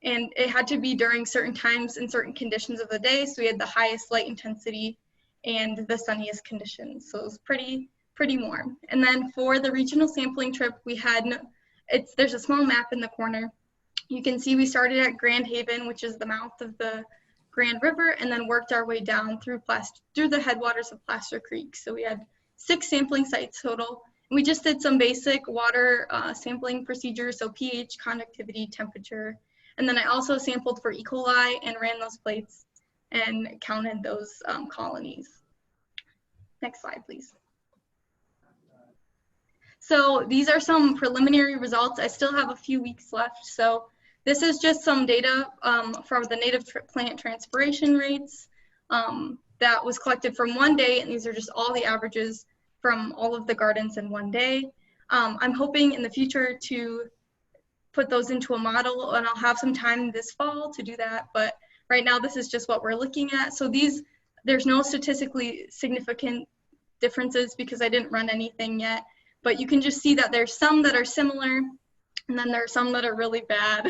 And it had to be during certain times and certain conditions of the day. So we had the highest light intensity and the sunniest conditions. So it was pretty warm. And then for the regional sampling trip, we had, there's a small map in the corner. You can see we started at Grand Haven, which is the mouth of the Grand River, and then worked our way down through the headwaters of Plaster Creek. So we had 6 sampling sites total. We just did some basic water sampling procedures, so pH, conductivity, temperature. And then I also sampled for E. coli and ran those plates and counted those colonies. Next slide, please. So these are some preliminary results. I still have a few weeks left. So this is just some data from the native plant transpiration rates that was collected from one day, and these are just all the averages from all of the gardens in one day. I'm hoping in the future to put those into a model, and I'll have some time this fall to do that, but right now this is just what we're looking at. So there's no statistically significant differences because I didn't run anything yet, but you can just see that there's some that are similar, and then there are some that are really bad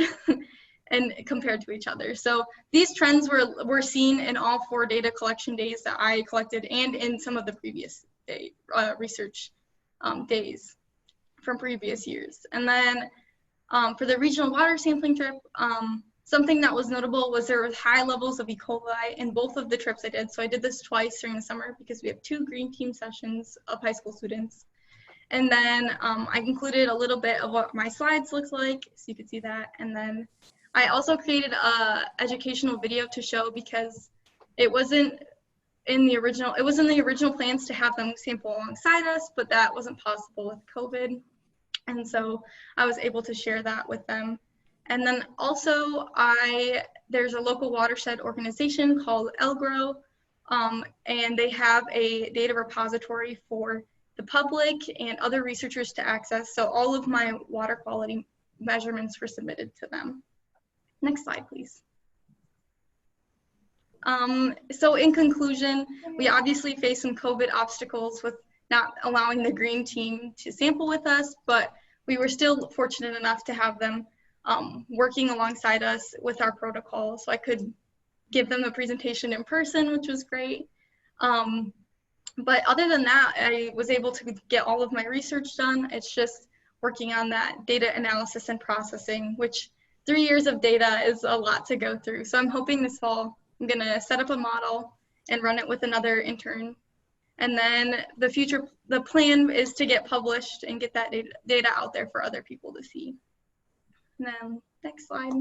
and compared to each other. So these trends were seen in all 4 data collection days that I collected, and in some of the previous research days from previous years. And then for the regional water sampling trip, something that was notable was there were high levels of E. coli in both of the trips I did. So I did this twice during the summer because we have 2 green team sessions of high school students. And then I included a little bit of what my slides look like, so you could see that. And then I also created a educational video to show, because it wasn't in the original plans to have them sample alongside us, but that wasn't possible with COVID. And so I was able to share that with them. And then also there's a local watershed organization called ELGRO, and they have a data repository for the public and other researchers to access. So all of my water quality measurements were submitted to them. Next slide, please. So in conclusion, we obviously face some COVID obstacles with not allowing the green team to sample with us, but we were still fortunate enough to have them working alongside us with our protocol. So I could give them a presentation in person, which was great. But other than that, I was able to get all of my research done. It's just working on that data analysis and processing, which 3 years of data is a lot to go through. So I'm hoping this fall I'm gonna set up a model and run it with another intern And then the plan is to get published and get that data out there for other people to see. And then next slide.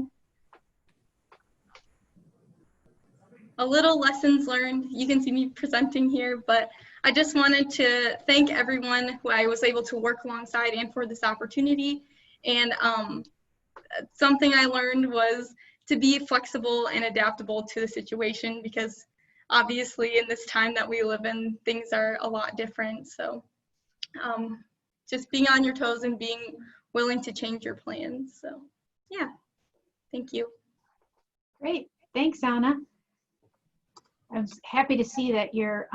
A little lessons learned. You can see me presenting here, but I just wanted to thank everyone who I was able to work alongside and for this opportunity. And something I learned was to be flexible and adaptable to the situation, because obviously in this time that we live in, things are a lot different. So just being on your toes and being willing to change your plans. So yeah, thank you. Great, thanks, Anna. I was happy to see that your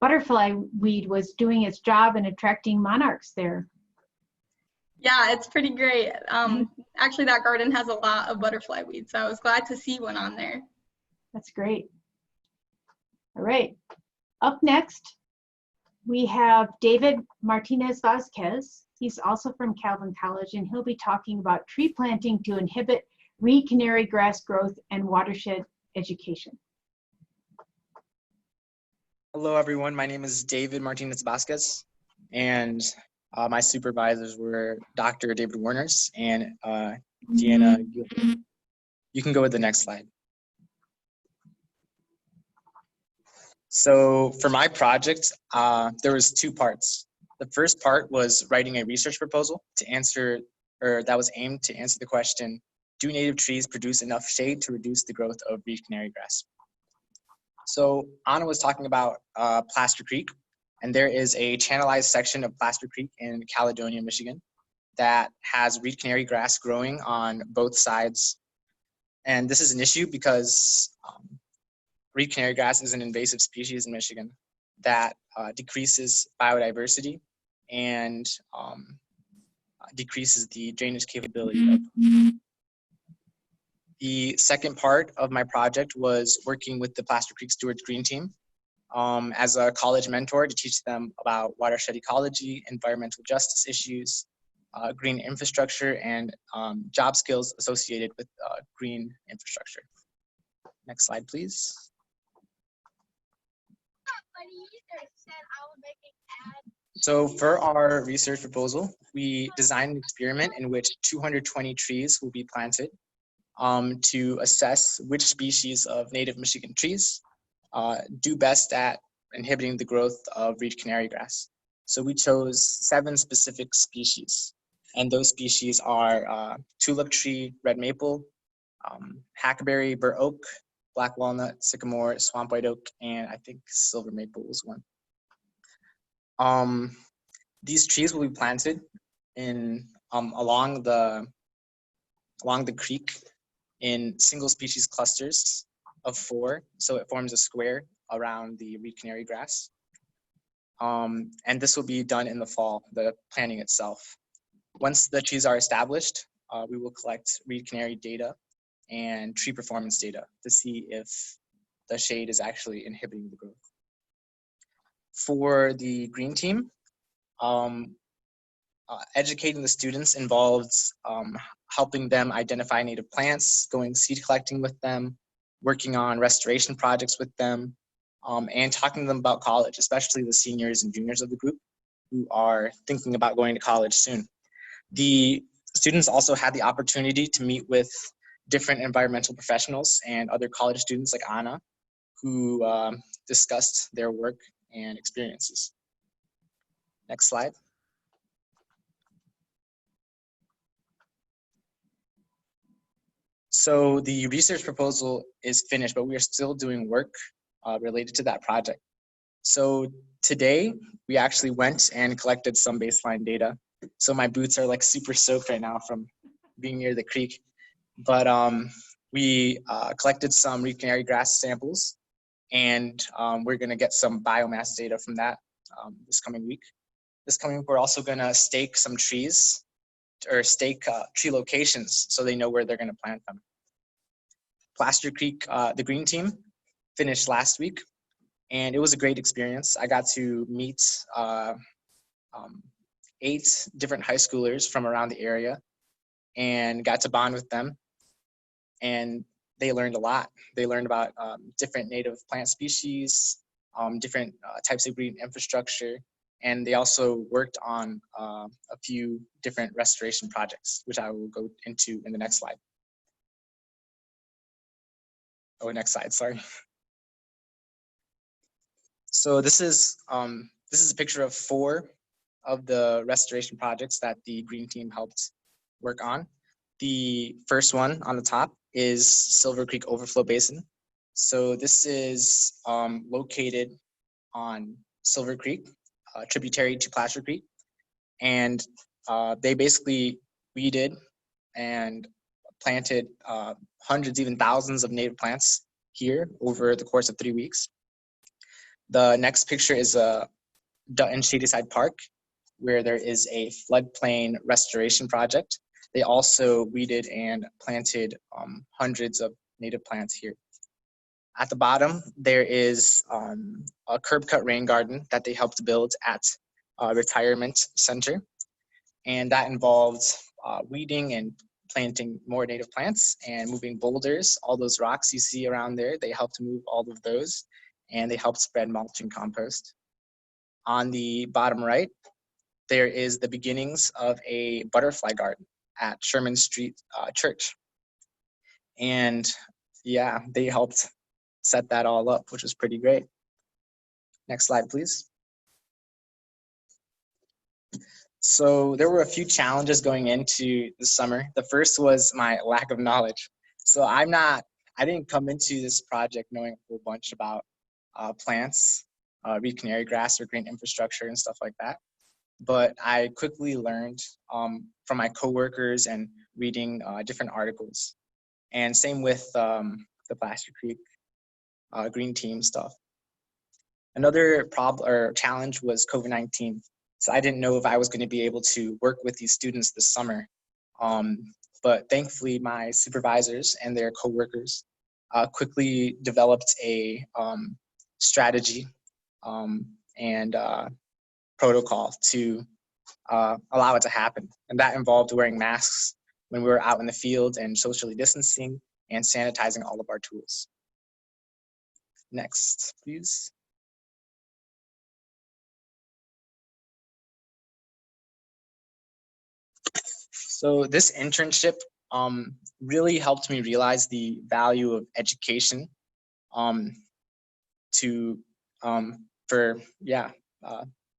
butterfly weed was doing its job and attracting monarchs there. Yeah, it's pretty great. Actually, that garden has a lot of butterfly weeds, so I was glad to see one on there. That's great. All right, up next, we have David Martinez Vasquez. He's also from Calvin College, and he'll be talking about tree planting to inhibit reed canary grass growth and watershed education. Hello, everyone. My name is David Martinez Vasquez, and my supervisors were Dr. David Warners and Deanna. You can go with the next slide. So for my project, there was two parts. The first part was writing a research proposal to answer, or that was aimed to answer the question, do native trees produce enough shade to reduce the growth of reed canary grass? So Anna was talking about Plaster Creek, and there is a channelized section of Plaster Creek in Caledonia, Michigan, that has reed canary grass growing on both sides. And this is an issue because reed canary grass is an invasive species in Michigan that decreases biodiversity and decreases the drainage capability of. The second part of my project was working with the Plaster Creek Stewards Green Team as a college mentor to teach them about watershed ecology, environmental justice issues, green infrastructure, and job skills associated with green infrastructure. Next slide, please. So for our research proposal, we designed an experiment in which 220 trees will be planted to assess which species of native Michigan trees do best at inhibiting the growth of reed canary grass. So we chose 7 specific species, and those species are tulip tree, red maple, hackberry, bur oak, black walnut, sycamore, swamp white oak, and I think silver maple was one. These trees will be planted in along the creek in single species clusters of 4, so it forms a square around the reed canary grass. And this will be done in the fall, the planting itself. Once the trees are established, we will collect reed canary data and tree performance data to see if the shade is actually inhibiting the growth. For the green team, educating the students involves helping them identify native plants, going seed collecting with them, working on restoration projects with them, and talking to them about college, especially the seniors and juniors of the group who are thinking about going to college soon. The students also had the opportunity to meet with different environmental professionals and other college students like Anna, who discussed their work and experiences. Next slide. So the research proposal is finished, but we are still doing work related to that project. So today, we actually went and collected some baseline data. So my boots are like super soaked right now from being near the creek. But we collected some reed canary grass samples, and we're gonna get some biomass data from that this coming week. This coming week, we're also gonna stake some trees, or stake tree locations so they know where they're gonna plant them. Plaster Creek, the green team, finished last week, and it was a great experience. I got to meet 8 different high schoolers from around the area and got to bond with them, and they learned a lot. They learned about different native plant species, different types of green infrastructure. And they also worked on a few different restoration projects, which I will go into in the next slide. Oh, next slide, sorry. So this is a picture of 4 of the restoration projects that the green team helped work on. The first one on the top is Silver Creek Overflow Basin. So this is located on Silver Creek, tributary to Placer Creek. And they basically weeded and planted hundreds, even thousands of native plants here over the course of 3 weeks. The next picture is Dutton Shadyside Park, where there is a floodplain restoration project. They also weeded and planted hundreds of native plants here. At the bottom, there is a curb cut rain garden that they helped build at a retirement center. And that involved weeding and planting more native plants and moving boulders. All those rocks you see around there, they helped move all of those, and they helped spread mulch and compost. On the bottom right, there is the beginnings of a butterfly garden at Sherman Street Church. And yeah, they helped set that all up, which was pretty great. Next slide, please. So there were a few challenges going into the summer. The first was my lack of knowledge. So I didn't come into this project knowing a whole bunch about plants, reed canary grass or green infrastructure and stuff like that. But I quickly learned from my coworkers and reading different articles. And same with the Placer Creek green team stuff. Another problem or challenge was COVID-19. So I didn't know if I was going to be able to work with these students this summer. But thankfully, my supervisors and their coworkers quickly developed a strategy and protocol to allow it to happen. And that involved wearing masks when we were out in the field and socially distancing and sanitizing all of our tools. Next, please. So this internship really helped me realize the value of education for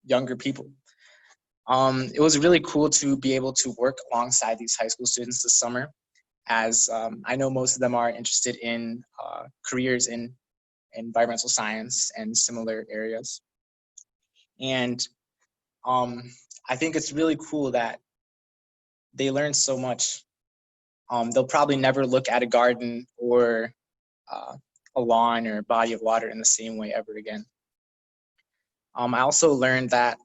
younger people. It was really cool to be able to work alongside these high school students this summer, as I know most of them are interested in careers in environmental science and similar areas. And I think it's really cool that they learn so much. They'll probably never look at a garden or a lawn or body of water in the same way ever again. I also learned that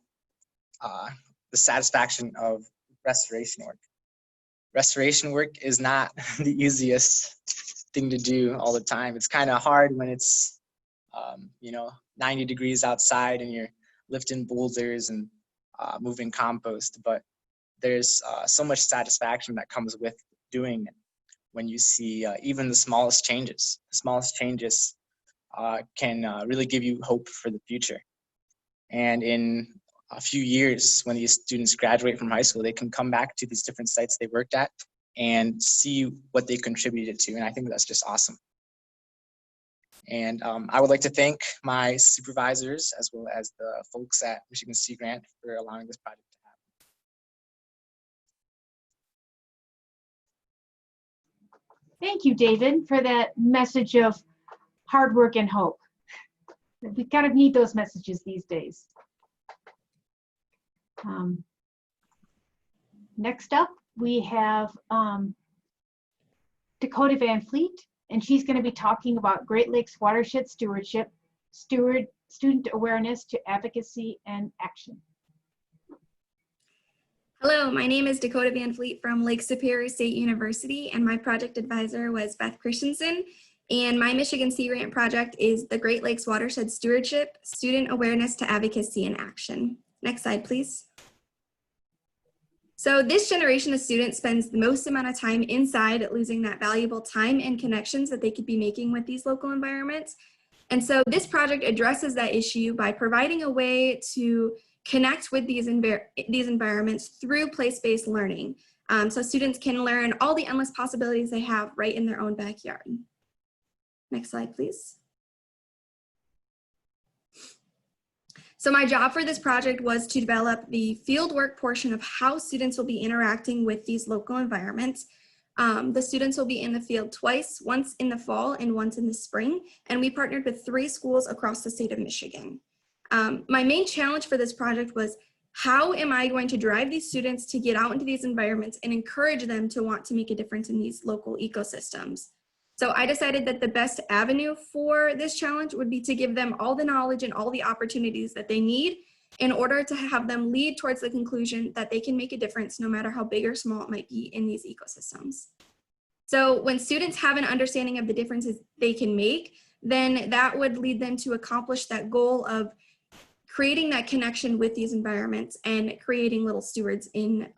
the satisfaction of restoration work. Restoration work is not the easiest thing to do all the time. It's kind of hard when it's 90 degrees outside and you're lifting boulders and moving compost, but there's so much satisfaction that comes with doing it when you see even the smallest changes. The smallest changes can really give you hope for the future. And in a few years, when these students graduate from high school, they can come back to these different sites they worked at and see what they contributed to. And I think that's just awesome. And I would like to thank my supervisors as well as the folks at Michigan Sea Grant for allowing this project to happen. Thank you, David, for that message of hard work and hope. We kind of need those messages these days. Next up, we have Dakota Van Fleet, and she's going to be talking about Great Lakes watershed stewardship, student awareness to advocacy and action. Hello, my name is Dakota Van Fleet from Lake Superior State University, and my project advisor was Beth Christensen. And my Michigan Sea Grant project is the Great Lakes Watershed Stewardship, Student Awareness to Advocacy and Action. Next slide, please. So this generation of students spends the most amount of time inside, losing that valuable time and connections that they could be making with these local environments. And so this project addresses that issue by providing a way to connect with these environments through place-based learning. So students can learn all the endless possibilities they have right in their own backyard. Next slide, please. So my job for this project was to develop the fieldwork portion of how students will be interacting with these local environments. The students will be in the field twice, once in the fall and once in the spring, and we partnered with 3 schools across the state of Michigan. My main challenge for this project was, how am I going to drive these students to get out into these environments and encourage them to want to make a difference in these local ecosystems? So I decided that the best avenue for this challenge would be to give them all the knowledge and all the opportunities that they need in order to have them lead towards the conclusion that they can make a difference no matter how big or small it might be in these ecosystems. So when students have an understanding of the differences they can make, then that would lead them to accomplish that goal of creating that connection with these environments and creating little stewards in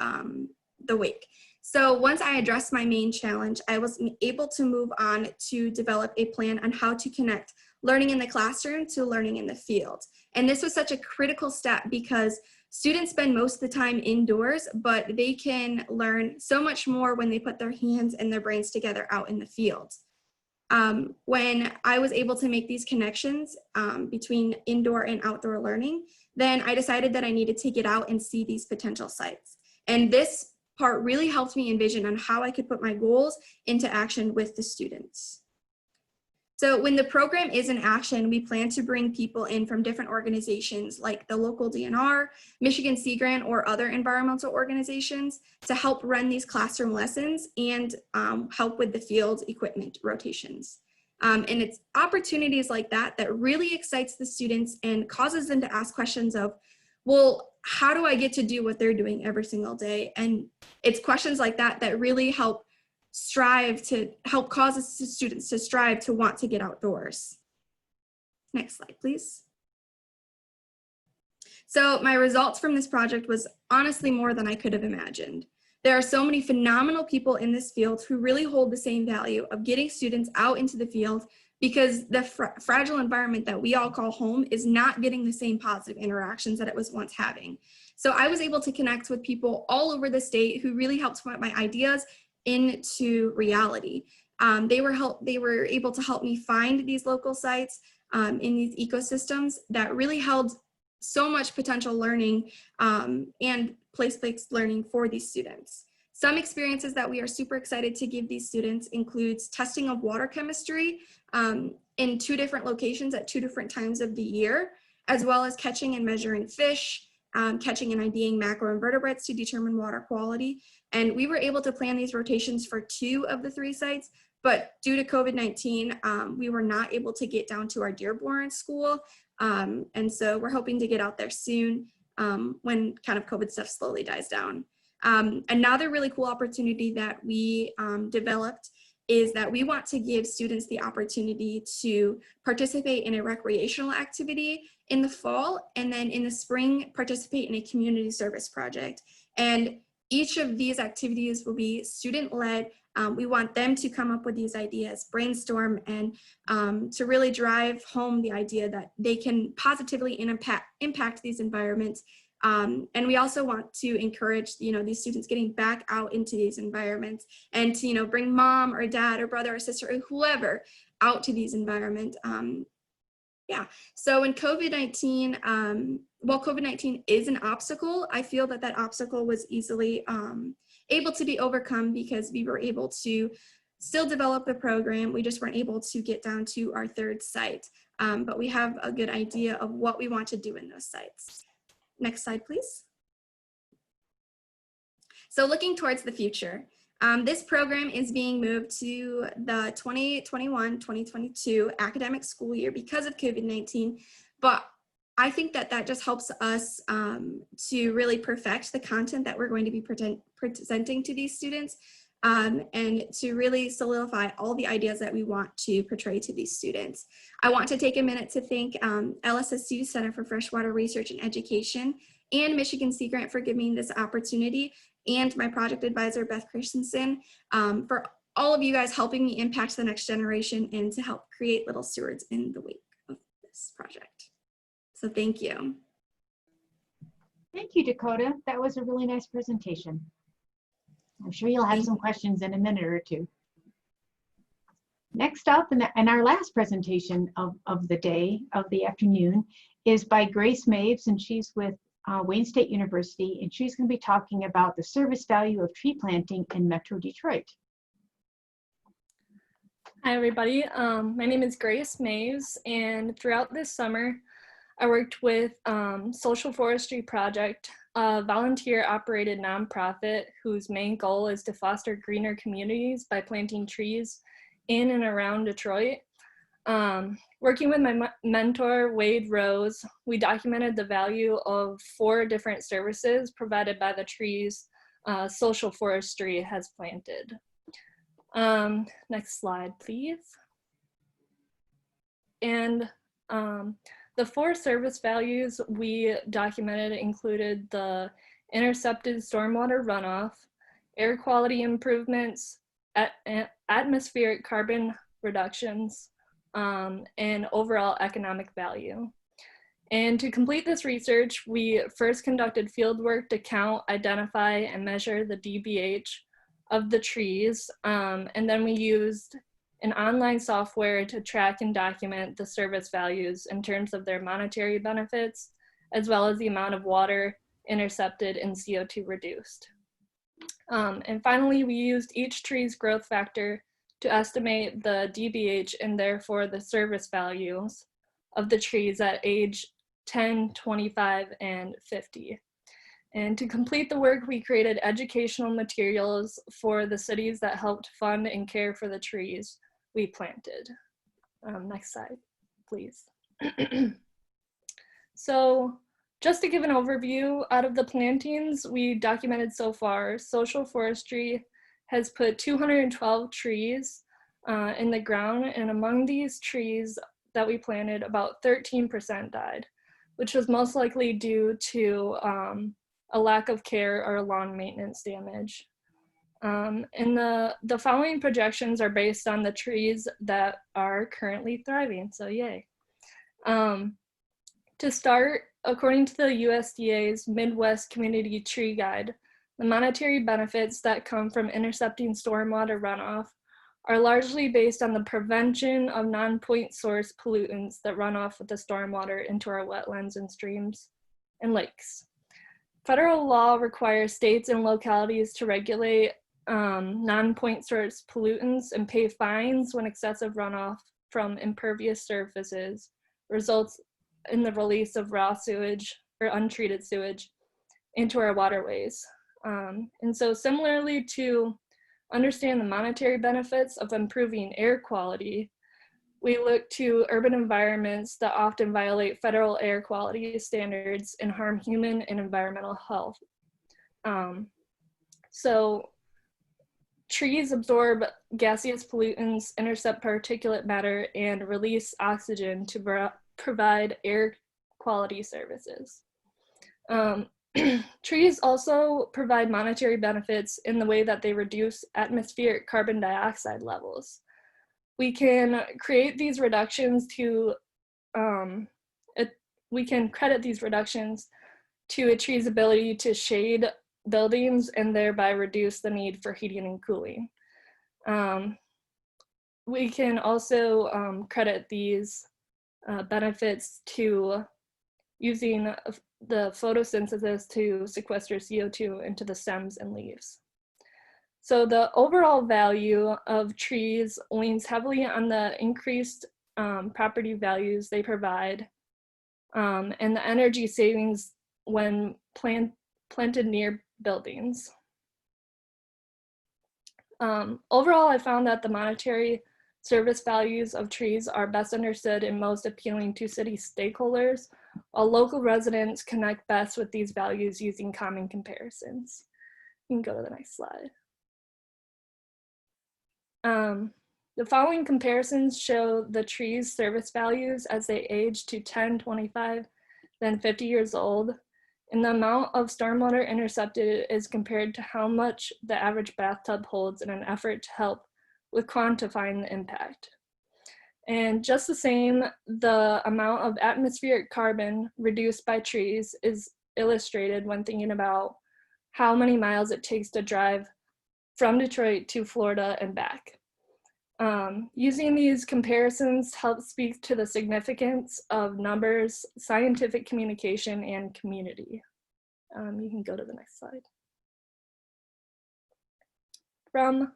the wake. So once I addressed my main challenge, I was able to move on to develop a plan on how to connect learning in the classroom to learning in the field. And this was such a critical step because students spend most of the time indoors, but they can learn so much more when they put their hands and their brains together out in the field. When I was able to make these connections between indoor and outdoor learning, then I decided that I needed to get out and see these potential sites. And this part really helped me envision on how I could put my goals into action with the students. So when the program is in action, we plan to bring people in from different organizations like the local DNR, Michigan Sea Grant, or other environmental organizations to help run these classroom lessons and help with the field equipment rotations. And it's opportunities like that that really excites the students and causes them to ask questions of, well, how do I get to do what they're doing every single day? And it's questions like that that really help cause students to strive to want to get outdoors. Next slide, please. So my results from this project was honestly more than I could have imagined. There are so many phenomenal people in this field who really hold the same value of getting students out into the field, because the fragile environment that we all call home is not getting the same positive interactions that it was once having. So I was able to connect with people all over the state who really helped put my ideas into reality. They were able to help me find these local sites in these ecosystems that really held so much potential learning and place-based learning for these students. Some experiences that we are super excited to give these students includes testing of water chemistry in 2 different locations at 2 different times of the year, as well as catching and measuring fish, catching and IDing macroinvertebrates to determine water quality. And we were able to plan these rotations for 2 of the 3 sites, but due to COVID-19, we were not able to get down to our Dearborn school. And so we're hoping to get out there soon when kind of COVID stuff slowly dies down. Another really cool opportunity that we developed is that we want to give students the opportunity to participate in a recreational activity in the fall, and then in the spring participate in a community service project. And each of these activities will be student-led. We want them to come up with these ideas, brainstorm, and to really drive home the idea that they can positively impact these environments. And we also want to encourage, these students getting back out into these environments and to, bring mom or dad or brother or sister or whoever out to these environments. Yeah, so when COVID-19, while COVID-19 is an obstacle, I feel that that obstacle was easily able to be overcome because we were able to still develop the program. We just weren't able to get down to our 3rd site, but we have a good idea of what we want to do in those sites. Next slide, please. So looking towards the future, this program is being moved to the 2021-2022 academic school year because of COVID-19, but I think that that just helps us to really perfect the content that we're going to be presenting to these students and to really solidify all the ideas that we want to portray to these students. I want to take a minute to thank LSSU Center for Freshwater Research and Education and Michigan Sea Grant for giving me this opportunity, and my project advisor, Beth Christensen, for all of you guys helping me impact the next generation and to help create little stewards in the wake this project. So thank you. Thank you, Dakota. That was a really nice presentation. I'm sure you'll have some questions in a minute or two. Next up, and our last presentation of the day, of the afternoon, is by Grace Maves, and she's with Wayne State University, and she's going to be talking about the service value of tree planting in Metro Detroit. Hi, everybody. My name is Grace Maves, and throughout this summer, I worked with Social Forestry Project, a volunteer-operated nonprofit whose main goal is to foster greener communities by planting trees in and around Detroit. Working with my mentor, Wade Rose, we documented the value of 4 different services provided by the trees Social Forestry has planted. Next slide, please. And the 4 service values we documented included the intercepted stormwater runoff, air quality improvements, atmospheric carbon reductions, and overall economic value. And to complete this research, we first conducted fieldwork to count, identify, and measure the DBH of the trees, and then we used an online software to track and document the service values in terms of their monetary benefits, as well as the amount of water intercepted and CO2 reduced. And finally, we used each tree's growth factor to estimate the DBH and therefore the service values of the trees at age 10, 25, and 50. And to complete the work, we created educational materials for the cities that helped fund and care for the trees we planted. Next slide, please. So just to give an overview, out of the plantings we documented so far, Social Forestry has put 212 trees in the ground, and among these trees that we planted, about 13% died, which was most likely due to a lack of care or lawn maintenance damage. And the following projections are based on the trees that are currently thriving, so yay. To start, according to the USDA's Midwest Community Tree Guide, the monetary benefits that come from intercepting stormwater runoff are largely based on the prevention of non-point source pollutants that run off with the stormwater into our wetlands and streams and lakes. Federal law requires states and localities to regulate non-point source pollutants and pay fines when excessive runoff from impervious surfaces results in the release of raw sewage or untreated sewage into our waterways. And so similarly to understand the monetary benefits of improving air quality, we look to urban environments that often violate federal air quality standards and harm human and environmental health. So trees absorb gaseous pollutants, intercept particulate matter, and release oxygen to provide air quality services. Trees also provide monetary benefits in the way that they reduce atmospheric carbon dioxide levels. We can create these reductions to, we can credit these reductions to a tree's ability to shade buildings and thereby reduce the need for heating and cooling. We can also credit these benefits to using the photosynthesis to sequester CO2 into the stems and leaves. So the overall value of trees leans heavily on the increased property values they provide and the energy savings when planted near buildings. Overall, I found that the monetary service values of trees are best understood and most appealing to city stakeholders, while local residents connect best with these values using common comparisons. You can go to the next slide. The following comparisons show the trees' service values as they age to 10, 25, then 50 years old, and the amount of stormwater intercepted is compared to how much the average bathtub holds in an effort to help with quantifying the impact. And just the same, the amount of atmospheric carbon reduced by trees is illustrated when thinking about how many miles it takes to drive from Detroit to Florida and back. Using these comparisons helps speak to the significance of numbers, scientific communication, and community. You can go to the next slide. From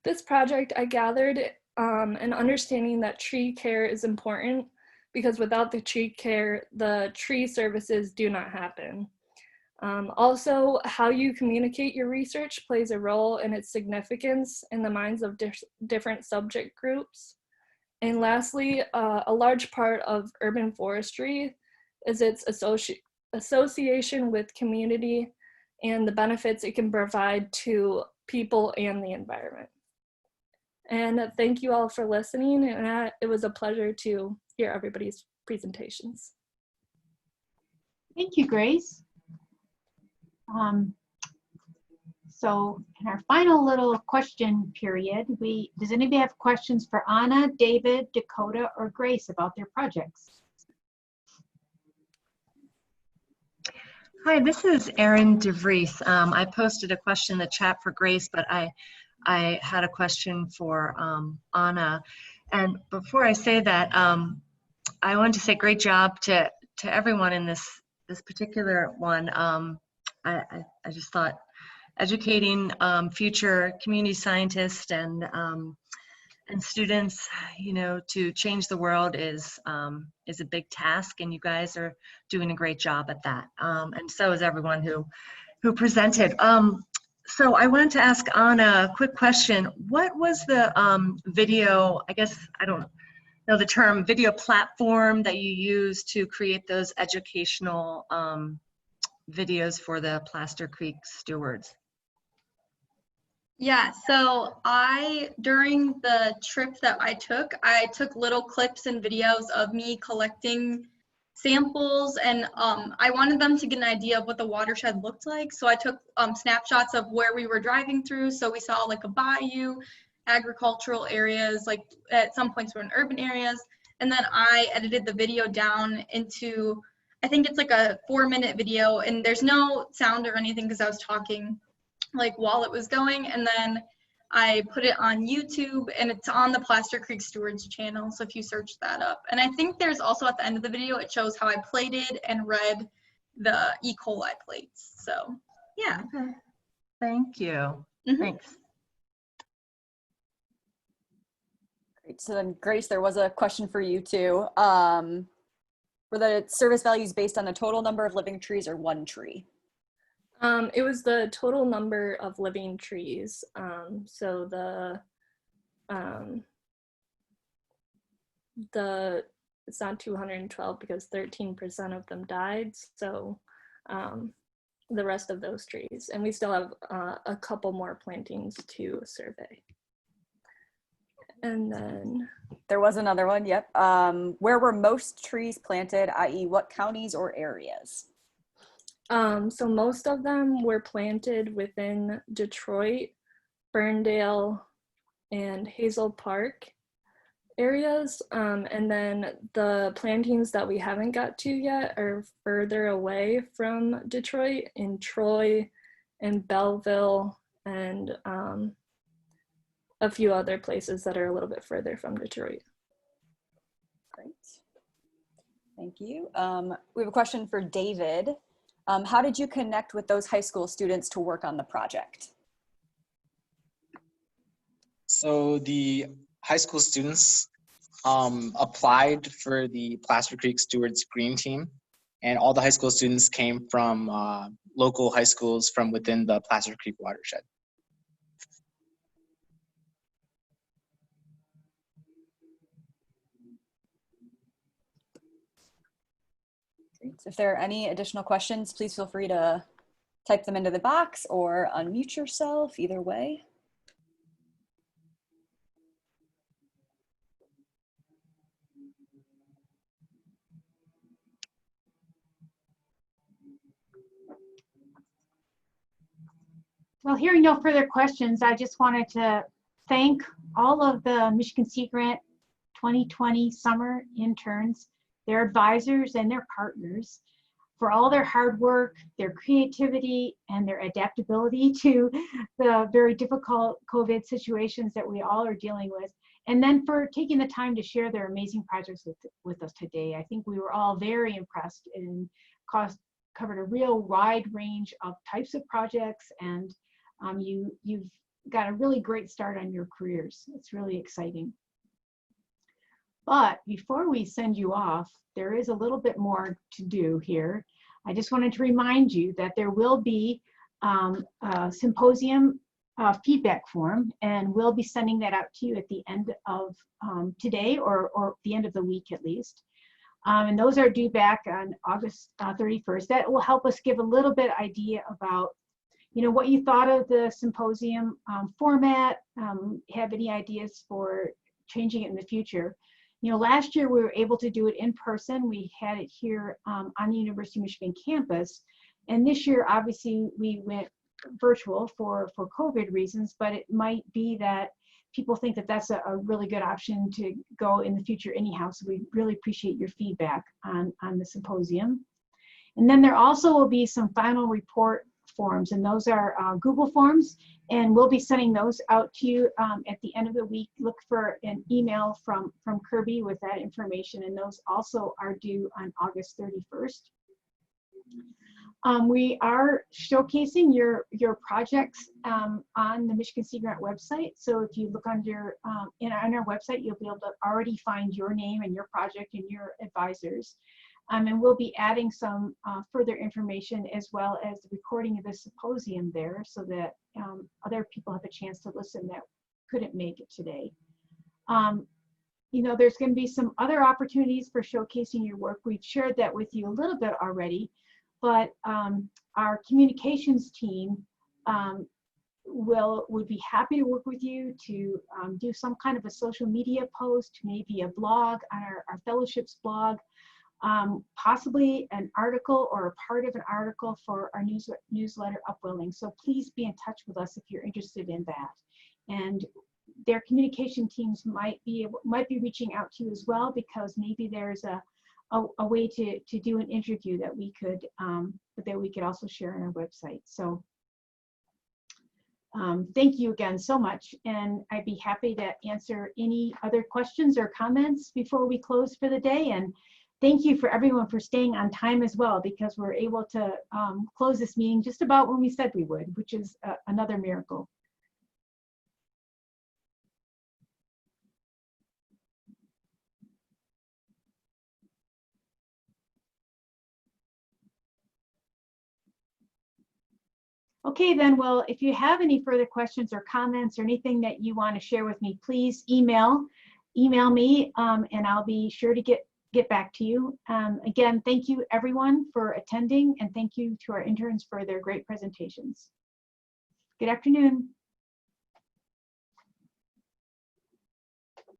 this project, I gathered an understanding that tree care is important because without the tree care, the tree services do not happen. Also, how you communicate your research plays a role in its significance in the minds of different subject groups. And lastly, a large part of urban forestry is its association with community and the benefits it can provide to people and the environment. And thank you all for listening, and it was a pleasure to hear everybody's presentations. Thank you, Grace. So in our final little question period, does anybody have questions for Anna, David, Dakota, or Grace about their projects? Hi, this is Erin DeVries. I posted a question in the chat for Grace, but I had a question for Anna. And before I say that, I wanted to say great job to everyone in this particular one. I just thought educating future community scientists and students, you know, to change the world is a big task, and you guys are doing a great job at that. And so is everyone who presented. So I wanted to ask Anna a quick question. What was the video, I guess, I don't know the term, video platform that you used to create those educational videos for the Plaster Creek stewards? Yeah, so during the trip that I took little clips and videos of me collecting samples, and I wanted them to get an idea of what the watershed looked like. So I took snapshots of where we were driving through. So we saw like a bayou, agricultural areas, like at some points we're in urban areas. And then I edited the video down into, I think it's like a 4-minute video, and there's no sound or anything because I was talking like while it was going. And then I put it on YouTube, and it's on the Plaster Creek Stewards channel, so if you search that up. And I think there's also at the end of the video, it shows how I plated and read the E. coli plates. So yeah. Okay. Thank you. Thanks. Great. So then Grace, there was a question for you too. Were the service values based on the total number of living trees or one tree? It was the total number of living trees. So it's not 212 because 13% of them died. So the rest of those trees, and we still have a couple more plantings to survey. And then there was another one. Yep. Where were most trees planted, i.e. what counties or areas? So most of them were planted within Detroit, Ferndale, and Hazel Park areas. And then the plantings that we haven't got to yet are further away from Detroit, in Troy and Belleville, and a few other places that are a little bit further from Detroit. Great. Thank you. We have a question for David. How did you connect with those high school students to work on the project? So the high school students applied for the Plaster Creek Stewards Green Team, and all the high school students came from local high schools from within the Plaster Creek watershed. So if there are any additional questions, please feel free to type them into the box or unmute yourself, either way. Well, hearing no further questions, I just wanted to thank all of the Michigan Sea Grant 2020 summer interns, their advisors, and their partners for all their hard work, their creativity, and their adaptability to the very difficult COVID situations that we all are dealing with. And then for taking the time to share their amazing projects with us today. I think we were all very impressed and covered a real wide range of types of projects, and you've got a really great start on your careers. It's really exciting. But before we send you off, there is a little bit more to do here. I just wanted to remind you that there will be a symposium feedback form, and we'll be sending that out to you at the end of today or the end of the week at least. And those are due back on August 31st. That will help us give a little bit idea about, you know, what you thought of the symposium format, have any ideas for changing it in the future. You know, last year we were able to do it in person. We had it here on the University of Michigan campus. And this year, obviously, we went virtual for COVID reasons, but it might be that people think that that's a really good option to go in the future anyhow. So we really appreciate your feedback on the symposium. And then there also will be some final report forms, and those are Google Forms, and we'll be sending those out to you at the end of the week. Look for an email from Kirby with that information, and those also are due on August 31st. We are showcasing your projects on the Michigan Sea Grant website. So if you look under on our website, you'll be able to already find your name and your project and your advisors. And we'll be adding some further information as well as the recording of the symposium there, so that other people have a chance to listen that couldn't make it today. You know, there's going to be some other opportunities for showcasing your work. We've shared that with you a little bit already, but our communications team would be happy to work with you to do some kind of a social media post, maybe a blog on our fellowships blog, possibly an article or a part of an article for our newsletter Upwelling. So please be in touch with us if you're interested in that. And their communication teams might be reaching out to you as well, because maybe there's a way to do an interview that we could also share on our website. So thank you again so much, and I'd be happy to answer any other questions or comments before we close for the day. And thank you for everyone for staying on time as well, because we're able to close this meeting just about when we said we would, which is another miracle. Okay, then, well, if you have any further questions or comments or anything that you want to share with me, please email me, and I'll be sure to get back to you. Again, thank you everyone for attending, and thank you to our interns for their great presentations. Good afternoon.